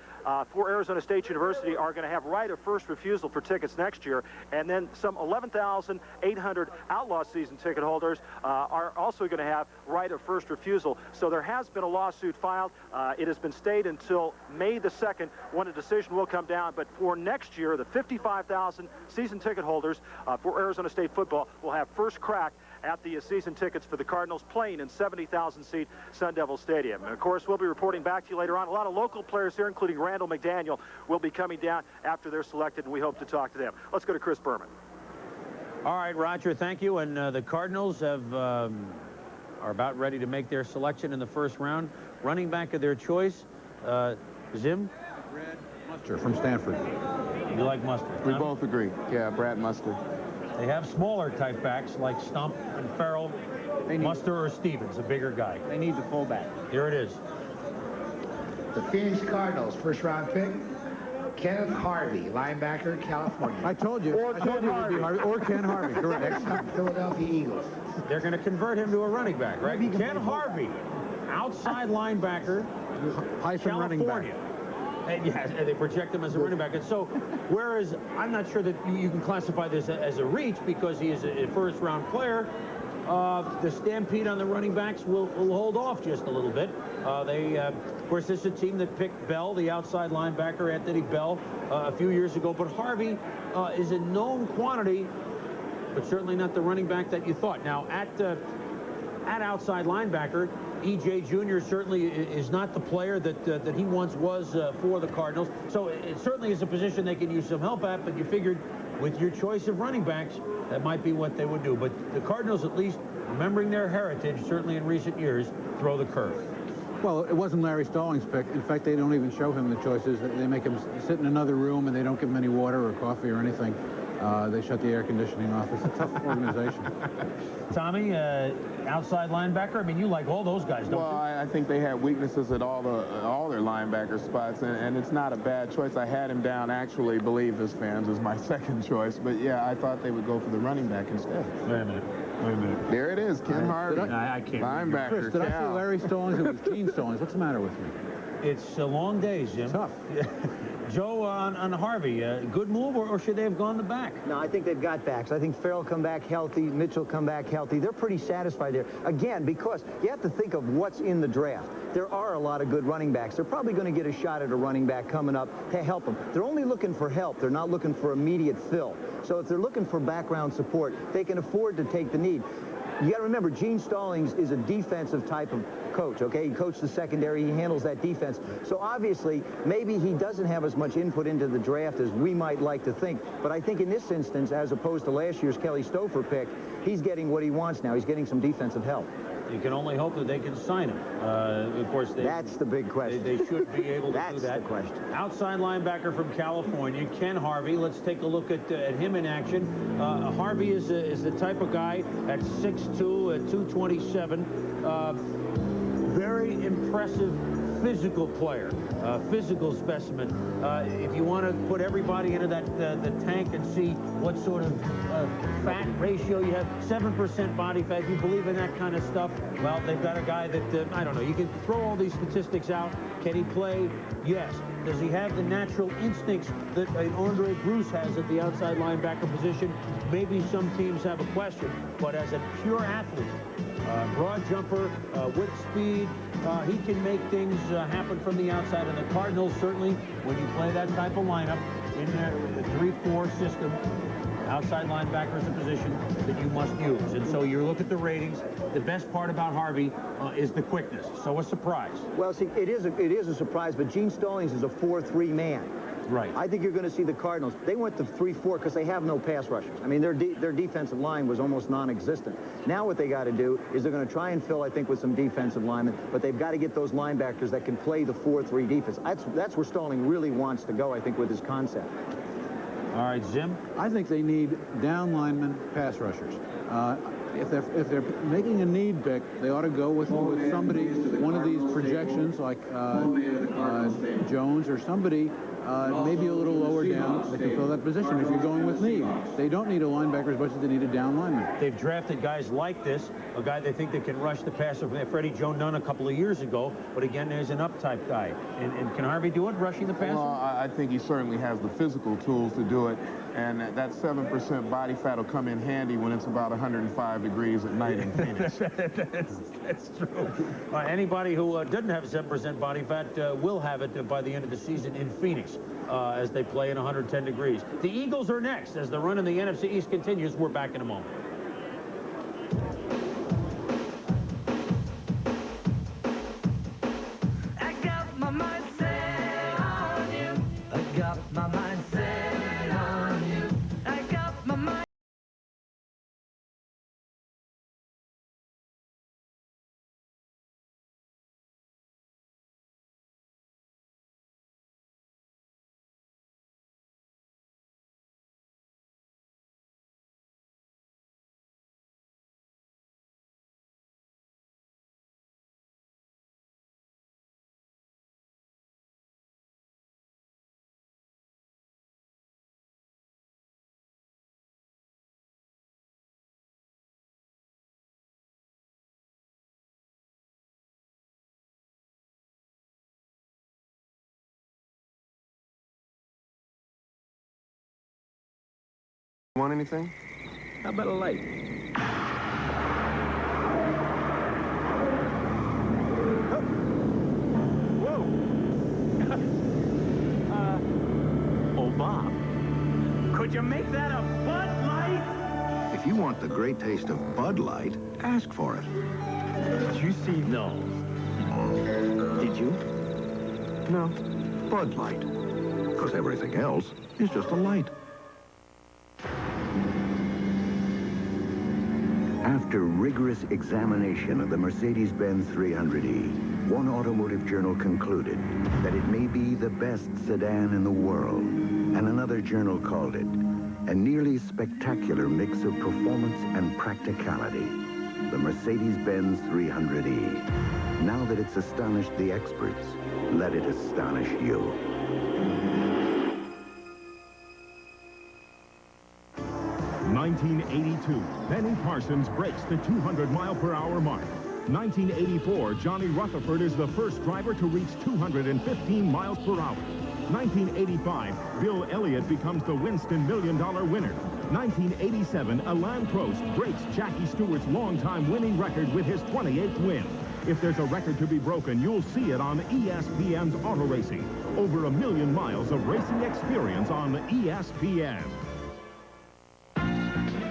for Arizona State University are going to have right of first refusal for tickets next year, and then some 11,800 Outlaw season ticket holders are also going to have right of first refusal. So there has been a lawsuit filed. It has been stayed until May the 2nd when a decision will come down, but for next year, the 55,000 season ticket holders for Arizona State football will have first crack at the season tickets for the Cardinals playing in 70,000-seat Sun Devil Stadium. And of course, we'll be reporting back to you later on. A lot of local players here, including Randall McDaniel, will be coming down after they're selected, and we hope to talk to them. Let's go to Chris Berman. All right, Roger, thank you. And the Cardinals are about ready to make their selection in the first round. Running back of their choice, Zim? Brad Mustard from Stanford. You like Mustard? We both agree. Yeah, Brad Mustard. They have smaller type backs like Stump and Farrell, Muster or Stevens, a bigger guy. They need the fullback. Here it is. The Phoenix Cardinals, first-round pick, Kenneth Harvey, linebacker, California. I told you. I told you it would be Harvey. Or Ken Harvey, correct. Philadelphia Eagles. They're going to convert him to a running back, right? Ken Harvey, outside linebacker, Hyphen running back. And yes, they project him as a running back. And so, whereas I'm not sure that you can classify this as a reach because he is a first-round player, the stampede on the running backs will hold off just a little bit. Of course, this is a team that picked Bell, the outside linebacker, Anthony Bell, a few years ago. But Harvey is a known quantity, but certainly not the running back that you thought. Now, at outside linebacker, E.J. Jr. certainly is not the player that he once was for the Cardinals. So it certainly is a position they can use some help at, but you figured with your choice of running backs, that might be what they would do. But the Cardinals, at least remembering their heritage, certainly in recent years, throw the curve. Well, it wasn't Larry Stallings' pick. In fact, they don't even show him the choices. They make him sit in another room, and they don't give him any water or coffee or anything. They shut the air conditioning off. It's a tough organization. Tommy, outside linebacker. I mean, you like all those guys, don't you? Well, I think they had weaknesses at all their linebacker spots, and it's not a bad choice. I had him down, actually, believe this fans, as my second choice. But yeah, I thought they would go for the running back instead. Wait a minute. There it is, Ken Harvey. I can't. Linebacker. Chris, did I say Larry Stallings? It was Gene Stallings. What's the matter with me? It's a long day, Jim. Tough. Joe, on Harvey, good move, or should they have gone the back? No, I think they've got backs. I think Farrell come back healthy, Mitchell come back healthy. They're pretty satisfied there. Again, because you have to think of what's in the draft. There are a lot of good running backs. They're probably going to get a shot at a running back coming up to help them. They're only looking for help. They're not looking for immediate fill. So if they're looking for background support, they can afford to take the need. You got to remember, Gene Stallings is a defensive type of coach, okay? He coached the secondary. He handles that defense. So obviously, maybe he doesn't have as much input into the draft as we might like to think. But I think in this instance, as opposed to last year's Kelly Stouffer pick, he's getting what he wants now. He's getting some defensive help. You can only hope that they can sign him. Of course, that's the big question. They should be able to do that. That's the question. Outside linebacker from California, Ken Harvey. Let's take a look at him in action. Harvey is the type of guy at 6'2", at 227. Very impressive physical player, physical specimen. If you want to put everybody into that the tank and see what sort of fat ratio you have, 7% body fat, if you believe in that kind of stuff, well, they've got a guy that, I don't know, you can throw all these statistics out. Can he play? Yes. Does he have the natural instincts that Andre Bruce has at the outside linebacker position? Maybe some teams have a question, but as a pure athlete, broad jumper, with speed, he can make things happen from the outside. And the Cardinals, certainly, when you play that type of lineup in the 3-4 system, outside linebacker is a position that you must use. And so you look at the ratings. The best part about Harvey is the quickness. So a surprise. Well, see, it is a surprise, but Gene Stallings is a 4-3 man. Right. I think you're going to see the Cardinals. They went to 3-4 because they have no pass rushers. I mean, their defensive line was almost non-existent. Now what they got to do is they're going to try and fill, I think, with some defensive linemen, but they've got to get those linebackers that can play the 4-3 defense. That's where Starling really wants to go, I think, with his concept. All right, Jim? I think they need down linemen, pass rushers. If they're making a need pick, they ought to go with somebody, one of these projections like Jones or somebody maybe a little lower down that can fill that position if you're going with need. They don't need a linebacker as much as they need a down lineman. They've drafted guys like this, a guy they think that can rush the passer. Freddie Joe Nunn a couple of years ago, but again, there's an up-type guy. And can Harvey do it, rushing the passer? Well, I think he certainly has the physical tools to do it, and that 7% body fat will come in handy when it's about 105 degrees at night in Phoenix. That's true. Anybody who doesn't have 7% body fat will have it by the end of the season in Phoenix as they play in 110 degrees. The Eagles are next as the run in the NFC East continues. We're back in a moment. I got my mind set on you. I got my mind set on you. I got my mind. Want anything? How about a light? Whoa. Oh, Bob, could you make that a Bud Light? If you want the great taste of Bud Light, ask for it. Did you see? No. Did you? No. Bud Light. Because everything else is just a light. After rigorous examination of the Mercedes-Benz 300e, one automotive journal concluded that it may be the best sedan in the world, and another journal called it a nearly spectacular mix of performance and practicality. The Mercedes-Benz 300e. Now that it's astonished the experts, let it astonish you. In 1982, Benny Parsons breaks the 200-mile-per-hour mark. 1984, Johnny Rutherford is the first driver to reach 215 miles per hour. 1985, Bill Elliott becomes the Winston $1 Million winner. 1987, Alain Prost breaks Jackie Stewart's longtime winning record with his 28th win. If there's a record to be broken, you'll see it on ESPN's Auto Racing. Over 1 million miles of racing experience on ESPN.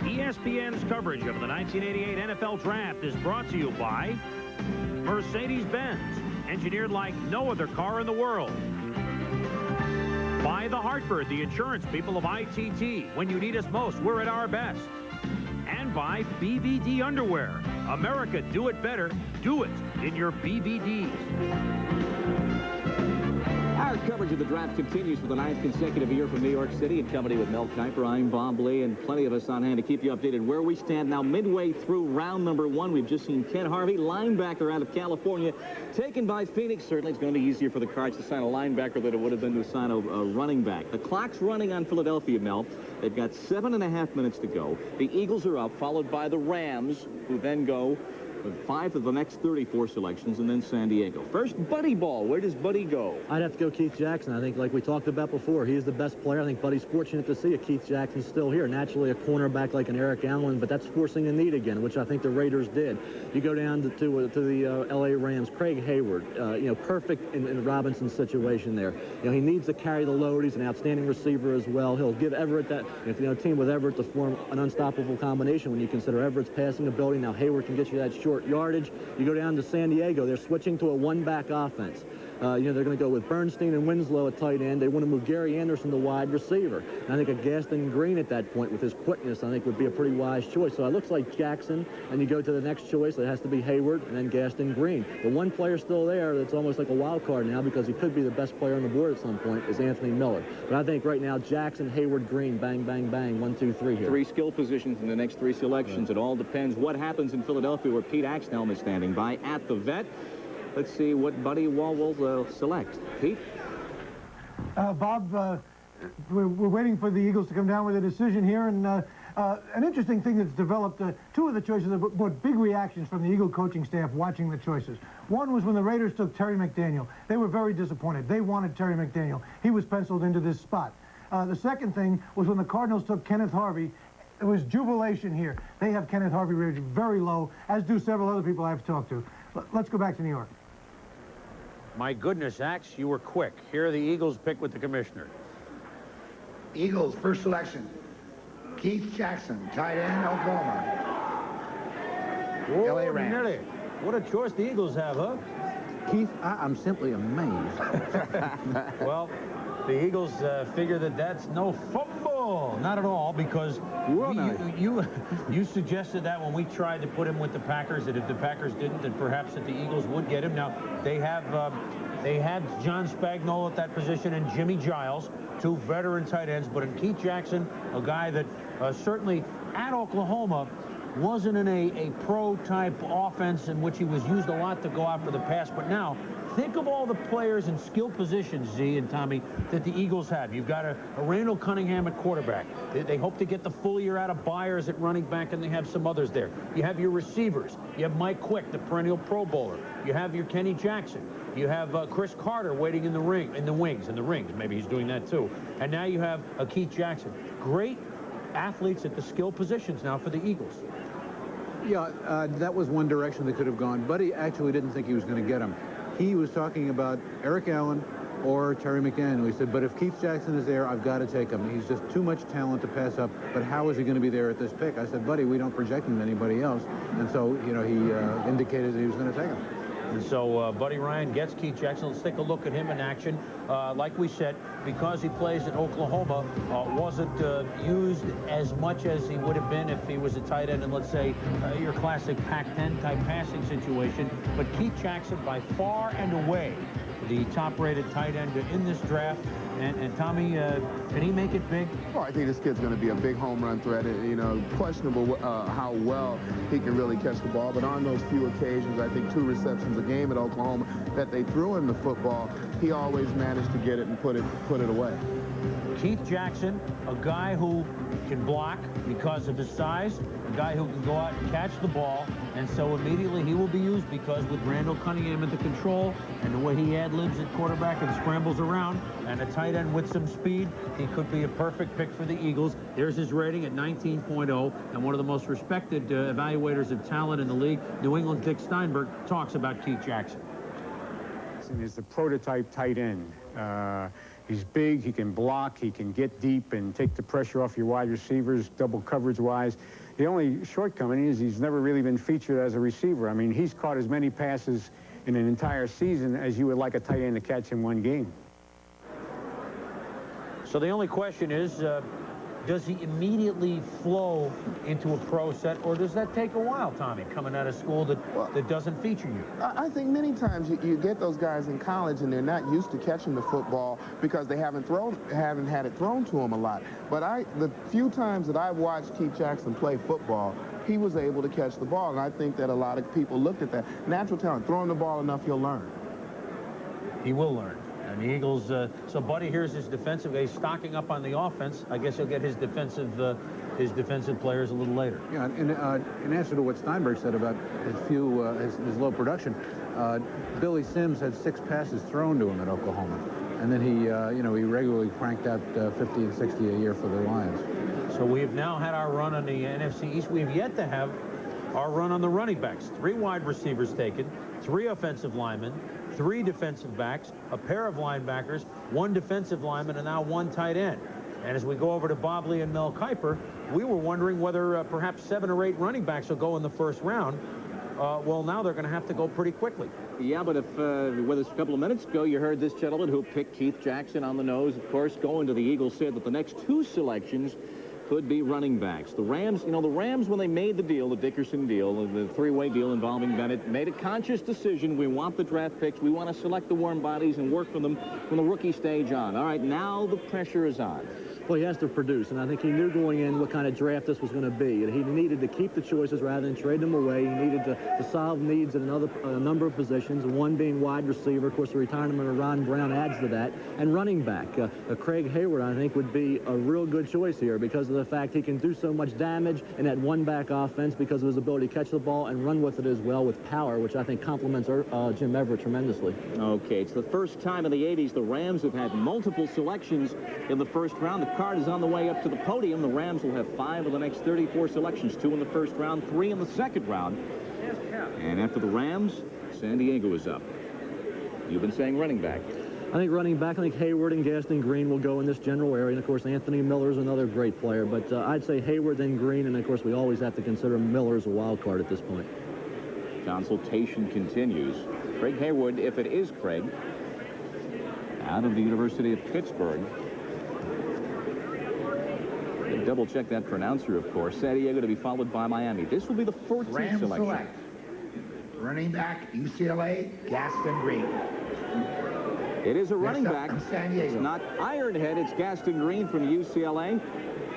ESPN's coverage of the 1988 NFL Draft is brought to you by Mercedes-Benz, engineered like no other car in the world. By The Hartford, the insurance people of ITT. When you need us most, we're at our best. And by BVD Underwear. America, do it better. Do it in your BVDs. Our coverage of the draft continues for the 9th consecutive year from New York City. In company with Mel Kiper, I'm Bob Lee, and plenty of us on hand to keep you updated where we stand now midway through round number 1. We've just seen Ken Harvey, linebacker out of California, taken by Phoenix. Certainly it's going to be easier for the Cards to sign a linebacker than it would have been to sign a running back. The clock's running on Philadelphia, Mel. They've got 7.5 minutes to go. The Eagles are up, followed by the Rams, who then go with 5 of the next 34 selections, and then San Diego. First, Buddy Ball. Where does Buddy go? I'd have to go Keith Jackson. I think, like we talked about before, he's the best player. I think Buddy's fortunate to see a Keith Jackson still here. Naturally, a cornerback like an Eric Allen, but that's forcing a need again, which I think the Raiders did. You go down to the L.A. Rams, Craig Hayward, perfect in Robinson's situation there. He needs to carry the load. He's an outstanding receiver as well. He'll give Everett that, a team with Everett to form an unstoppable combination when you consider Everett's passing ability. Now, Hayward can get you that short yardage. You go down to San Diego, they're switching to a one-back offense. You know, they're going to go with Bernstein and Winslow at tight end. They want to move Gary Anderson to wide receiver. And I think a Gaston Green at that point with his quickness, I think, would be a pretty wise choice. So it looks like Jackson, and you go to the next choice. It has to be Hayward and then Gaston Green. The one player still there that's almost like a wild card now because he could be the best player on the board at some point is Anthony Miller. But I think right now Jackson, Hayward, Green, bang, bang, bang, 1, 2, 3 here. 3 skill positions in the next 3 selections. Right. It all depends what happens in Philadelphia where Pete Axthelm is standing by at the vet. Let's see what Buddy Wall will select. Pete? Bob, we're waiting for the Eagles to come down with a decision here, and an interesting thing that's developed, 2 of the choices have brought big reactions from the Eagle coaching staff watching the choices. One was when the Raiders took Terry McDaniel. They were very disappointed. They wanted Terry McDaniel. He was penciled into this spot. The second thing was when the Cardinals took Kenneth Harvey. It was jubilation here. They have Kenneth Harvey rated very low, as do several other people I've talked to. Let's go back to New York. My goodness, Axe, you were quick. Here are the Eagles pick with the commissioner. Eagles, first selection. Keith Jackson, tight end, Oklahoma. Whoa, LA Rams. Nearly. What a choice the Eagles have, huh? Keith, I'm simply amazed. Well, the Eagles figure that that's no fumble. Not at all, because you suggested that when we tried to put him with the Packers, that if the Packers didn't, that perhaps that the Eagles would get him. Now, they had John Spagnuolo at that position and Jimmy Giles, 2 veteran tight ends, but in Keith Jackson, a guy that certainly at Oklahoma wasn't in a pro-type offense in which he was used a lot to go out for the pass. But now, think of all the players in skill positions, Z and Tommy, that the Eagles have. You've got a Randall Cunningham at quarterback. They hope to get the full year out of Byers at running back, and they have some others there. You have your receivers. You have Mike Quick, the perennial Pro Bowler. You have your Kenny Jackson. You have Chris Carter waiting in the wings. Maybe he's doing that too. And now you have Keith Jackson. Great athletes at the skill positions now for the Eagles. Yeah, that was one direction they could have gone. Buddy actually didn't think he was going to get him. He was talking about Eric Allen or Terry McDaniel. He said, but if Keith Jackson is there, I've got to take him. He's just too much talent to pass up. But how is he going to be there at this pick? I said, Buddy, we don't project him to anybody else. And so, you know, he indicated that he was going to take him. And so Buddy Ryan gets Keith Jackson. Let's take a look at him in action. Like we said, because he plays at Oklahoma, wasn't used as much as he would have been if he was a tight end in, let's say, your classic Pac-10 type passing situation. But Keith Jackson, by far and away, the top-rated tight end in this draft. And Tommy, can he make it big? Well, I think this kid's going to be a big home run threat. You know, questionable how well he can really catch the ball. But on those few occasions, I think 2 receptions a game at Oklahoma that they threw him the football, he always managed to get it and put it away. Keith Jackson, a guy who can block because of his size, a guy who can go out and catch the ball, and so immediately he will be used because with Randall Cunningham at the control and the way he ad-libs at quarterback and scrambles around, and a tight end with some speed, he could be a perfect pick for the Eagles. There's his rating at 19.0, and one of the most respected evaluators of talent in the league, New England Dick Steinberg, talks about Keith Jackson. Is the prototype tight end. He's big, he can block, he can get deep and take the pressure off your wide receivers, double coverage-wise. The only shortcoming is he's never really been featured as a receiver. I mean, he's caught as many passes in an entire season as you would like a tight end to catch in one game. So the only question is, does he immediately flow into a pro set, or does that take a while, Tommy, coming out of school that doesn't feature you? I think many times you get those guys in college and they're not used to catching the football because they haven't had it thrown to them a lot. But the few times that I've watched Keith Jackson play football, he was able to catch the ball, and I think that a lot of people looked at that. Natural talent, throw him the ball enough, he'll learn. He will learn. And the Eagles, so Buddy, here's his defensive. He's stocking up on the offense. I guess he'll get his defensive players a little later. Yeah, in answer to what Steinberg said about his low production, Billy Sims had 6 passes thrown to him at Oklahoma, and then he he regularly cranked out 50 and 60 a year for the Lions. So we have now had our run on the NFC East. We have yet to have our run on the running backs. 3 wide receivers taken, 3 offensive linemen, 3 defensive backs, a pair of linebackers, 1 defensive lineman, and now 1 tight end. And as we go over to Bob Lee and Mel Kiper, we were wondering whether perhaps 7 or 8 running backs will go in the first round. well, now they're going to have to go pretty quickly. Yeah, but if, with us a couple of minutes ago, you heard this gentleman who picked Keith Jackson on the nose, of course, going to the Eagles, said that the next 2 selections could be running backs. The Rams, you know, the Rams, when they made the deal, the Dickerson deal, the 3-way deal involving Bennett, made a conscious decision. We want the draft picks. We want to select the warm bodies and work for them from the rookie stage on. All right, now the pressure is on. Well, he has to produce, and I think he knew going in what kind of draft this was going to be. And he needed to keep the choices rather than trade them away. He needed to solve needs in a number of positions, one being wide receiver. Of course, the retirement of Ron Brown adds to that. And running back. Craig Hayward, I think, would be a real good choice here because of the fact he can do so much damage in that one-back offense because of his ability to catch the ball and run with it as well with power, which I think complements Jim Everett tremendously. Okay, it's the first time in the 80s the Rams have had multiple selections in the first round. The card is on the way up to the podium. The Rams will have 5 of the next 34 selections, 2 in the first round, 3 in the second round. And after the Rams, San Diego is up. You've been saying running back. I think running back, I think Hayward and Gaston Green will go in this general area. And, of course, Anthony Miller is another great player. But I'd say Hayward, then Green. And, of course, we always have to consider Miller as a wild card at this point. Consultation continues. Craig Hayward, if it is Craig, out of the University of Pittsburgh. Double check that pronouncer, of course. San Diego to be followed by Miami. This will be the 14th Rams selection. select. Running back, UCLA, Gaston Green. It is a running back. San Diego. It's not Ironhead, it's Gaston Green from UCLA.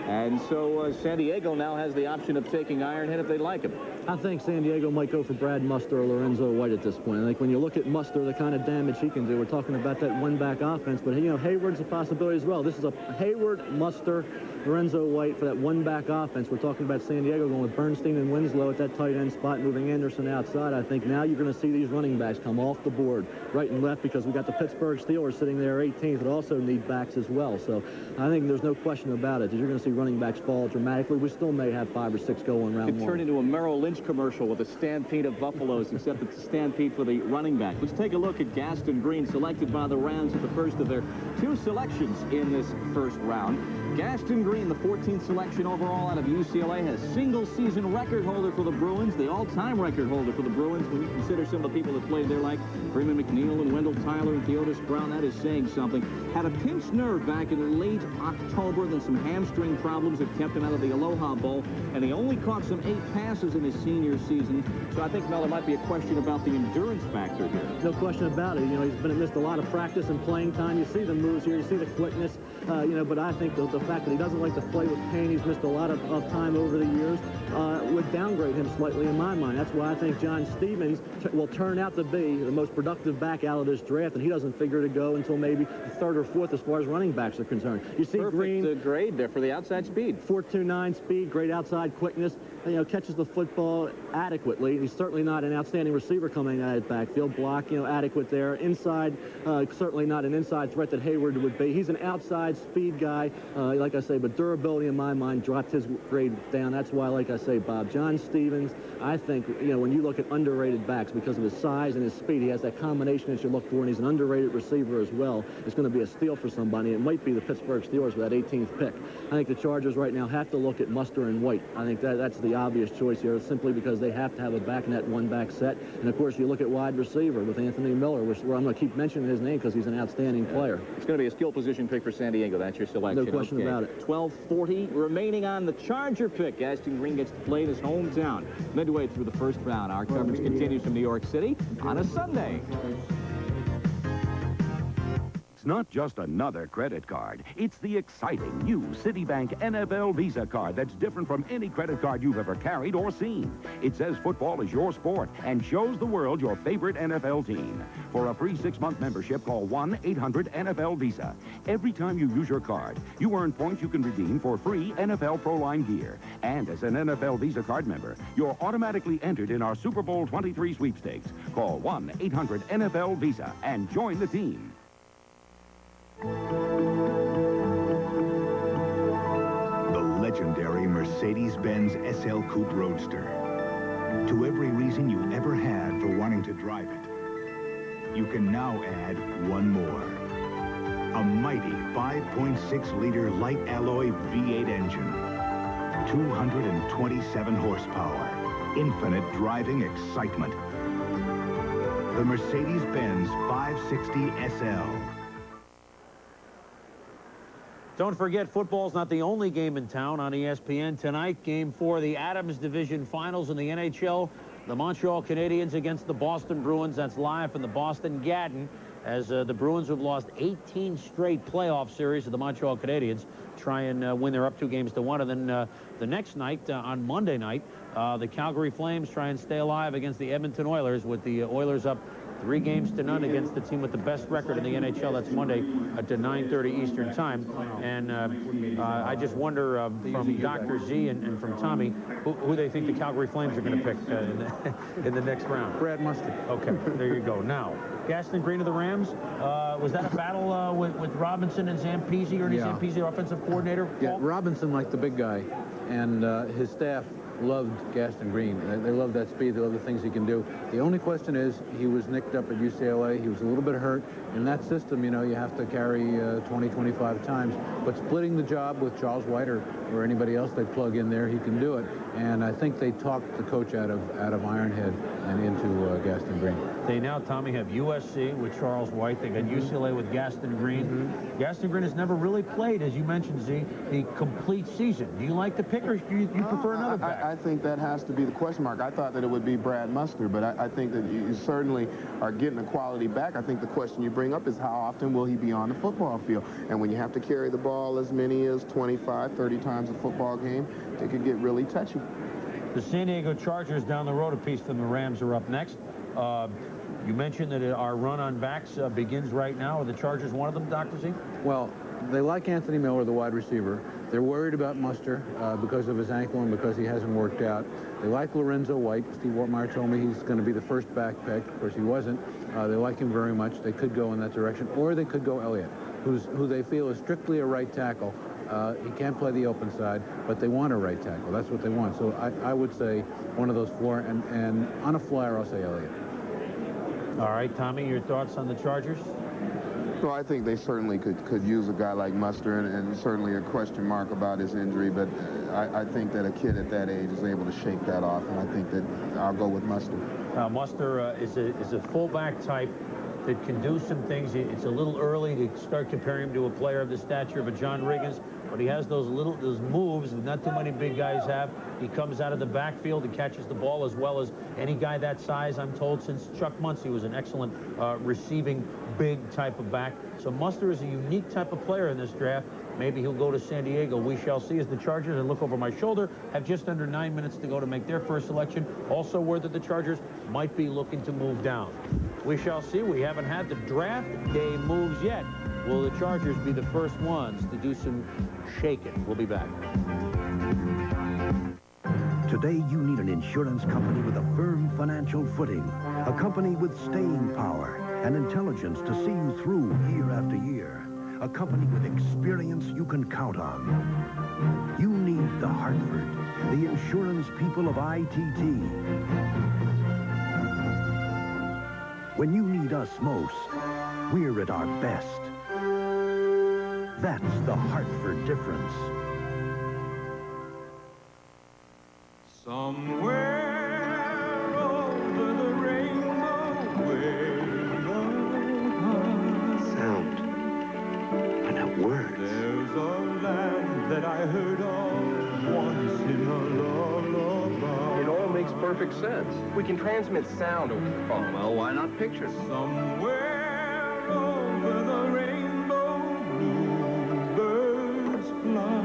And so San Diego now has the option of taking Ironhead if they like him. I think San Diego might go for Brad Muster or Lorenzo White at this point. I think when you look at Muster, the kind of damage he can do, we're talking about that one-back offense, but, you know, Hayward's a possibility as well. This is a Hayward, Muster, Lorenzo White for that one-back offense. We're talking about San Diego going with Bernstein and Winslow at that tight end spot, moving Anderson outside. I think now you're going to see these running backs come off the board right and left because we got the Pittsburgh Steelers sitting there 18th that also need backs as well. So I think there's no question about it that you're going to see running backs fall dramatically. We still may have 5 or 6 going round It could turn into a Merrill Lynch commercial with a stampede of Buffaloes, except it's a stampede for the running back. Let's take a look at Gaston Green, selected by the Rams at the first of their 2 selections in this first round. Gaston Green, the 14th selection overall out of UCLA, has single-season record holder for the Bruins, the all-time record holder for the Bruins. When you consider some of the people that played there, like Freeman McNeil and Wendell Tyler and Theodis Brown, that is saying something. Had a pinched nerve back in late October, then some hamstring problems that kept him out of the Aloha Bowl, and he only caught some 8 passes in his senior season. So I think, Mel, there might be a question about the endurance factor here. No question about it. You know, he's missed a lot of practice and playing time. You see the moves here, you see the quickness, you know, but I think the fact that he doesn't like to play with pain, he's missed a lot of time over the years, would downgrade him slightly in my mind. That's why I think John Stevens will turn out to be the most productive back out of this draft, and he doesn't figure to go until maybe the 3rd or 4th as far as running backs are concerned. You see Perfect Green, grade there for the outside speed. 4.29 speed, great outside quickness, you know, catches the football adequately. He's certainly not an outstanding receiver coming out of the backfield. Block, you know, adequate there. Inside, certainly not an inside threat that Hayward would be. He's an outside speed guy, like I say, but durability in my mind dropped his grade down. That's why, like I say, Bob, John Stevens, I think, you know, when you look at underrated backs because of his size and his speed, he has that combination that you look for, and he's an underrated receiver as well. It's going to be a steal for somebody. It might be the Pittsburgh Steelers with that 18th pick. I think the Chargers right now have to look at Muster and White. I think that's the obvious choice here, simply because they have to have a back in that one-back set. And, of course, you look at wide receiver with Anthony Miller, where I'm going to keep mentioning his name because he's an outstanding player. It's going to be a skill position pick for San Diego. That's your selection. No question about it. 12:40 remaining on the Charger pick. Gaston Green gets to play in his hometown. Midway through the first round, our coverage continues from New York City on a Sunday. It's not just another credit card. It's the exciting new Citibank NFL Visa card that's different from any credit card you've ever carried or seen. It says football is your sport and shows the world your favorite NFL team. For a free 6-month membership, call 1-800-NFL-VISA. Every time you use your card, you earn points you can redeem for free NFL Pro Line gear. And as an NFL Visa card member, you're automatically entered in our Super Bowl 23 sweepstakes. Call 1-800-NFL-VISA and join the team. The legendary Mercedes-Benz SL Coupe Roadster. To every reason you ever had for wanting to drive it, you can now add one more. A mighty 5.6-liter light alloy V8 engine, 227 horsepower, infinite driving excitement. The Mercedes-Benz 560 SL. Don't forget, football's not the only game in town on ESPN tonight. Game 4 of the Adams Division Finals in the NHL. The Montreal Canadiens against the Boston Bruins. That's live from the Boston Garden, as the Bruins have lost 18 straight playoff series to the Montreal Canadiens. Try and win. They're up 2 games to 1. And then the next night, on Monday night, the Calgary Flames try and stay alive against the Edmonton Oilers, with the Oilers up 3 games to 0 against the team with the best record in the NHL. That's Monday at 9:30 Eastern Time. And I just wonder from Dr. Z and from Tommy who they think the Calgary Flames are going to pick in the next round. Brad Mustard. Okay, there you go. Now, Gaston Green of the Rams. Was that a battle with Robinson and Zampese, Ernie Zampese, the offensive coordinator? Yeah, Robinson liked the big guy, and his staff loved Gaston Green. They love that speed. They love the things he can do. The only question is, he was nicked up at UCLA. He was a little bit hurt. In that system, you know, you have to carry 20, 25 times. But splitting the job with Charles White or anybody else they plug in there, he can do it. And I think they talked the coach out of Ironhead and into Gaston Green. They now, Tommy, have USC with Charles White. They got UCLA with Gaston Green. Gaston Green has never really played, as you mentioned, Z, the complete season. Do you like the pick, or do you prefer another back? I think that has to be the question mark. I thought that it would be Brad Mustard, but I think that you certainly are getting a quality back. I think the question you bring up is how often will he be on the football field? And when you have to carry the ball as many as 25, 30 times a football game, it could get really touchy. The San Diego Chargers down the road a piece from the Rams are up next. You mentioned that our run on backs begins right now. Are the Chargers one of them, Dr. Z? Well, they like Anthony Miller, the wide receiver. They're worried about Muster because of his ankle and because he hasn't worked out. They like Lorenzo White. Steve Wortmeyer told me he's going to be the first back pick. Of course, he wasn't. They like him very much. They could go in that direction, or they could go Elliott, who they feel is strictly a right tackle. He can't play the open side, but they want a right tackle. That's what they want. So I would say one of those 4, and on a flyer, I'll say Elliott. All right, Tommy, your thoughts on the Chargers? Well, I think they certainly could use a guy like Muster, and certainly a question mark about his injury, but I think that a kid at that age is able to shake that off, and I think that I'll go with Muster. Muster is a fullback type that can do some things. It's a little early to start comparing him to a player of the stature of a John Riggins, but he has those moves that not too many big guys have. He comes out of the backfield and catches the ball as well as any guy that size. I'm told since Chuck Muncie was an excellent receiving big type of back. So Muster is a unique type of player in this draft. Maybe he'll go to San Diego. We shall see, as the Chargers, and look over my shoulder, have just under 9 minutes to go to make their first selection. Also word that the Chargers might be looking to move down. We shall see. We haven't had the draft day moves yet. Will the Chargers be the first ones to do some shaking? We'll be back. Today, you need an insurance company with a firm financial footing, a company with staying power and intelligence to see you through year after year, a company with experience you can count on. You need the Hartford, the insurance people of ITT. When you need us most, we're at our best. That's the Hartford difference. Somewhere over the rainbow, way Sound, but not words. there's a land that I heard of once in a lullaby. It all makes perfect sense. We can transmit sound over the phone. Well, why not pictures? Somewhere over the rainbow, bluebirds fly.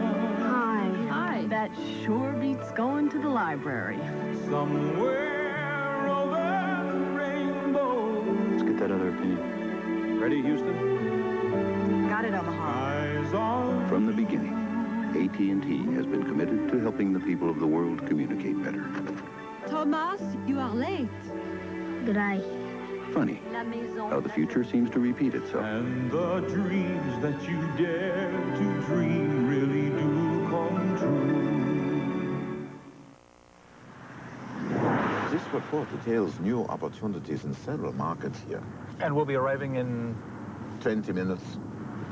Hi. That sure beats going to the library. Somewhere over the rainbow. Let's get that other opinion. Ready, Houston? Got it, Omaha. Eyes on From the beginning, AT&T has been committed to helping the people of the world communicate better. Thomas, you are late. Goodbye. Funny how the future seems to repeat itself. and the dreams that you dare to dream really do come true. This report details new opportunities in several markets here. And we'll be arriving in 20 minutes.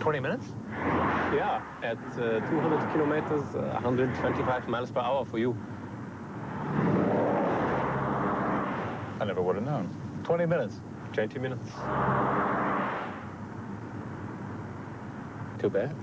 20 minutes? Yeah, at 200 kilometers, 125 miles per hour for you. I never would have known. 20 minutes. 20 minutes. Too bad.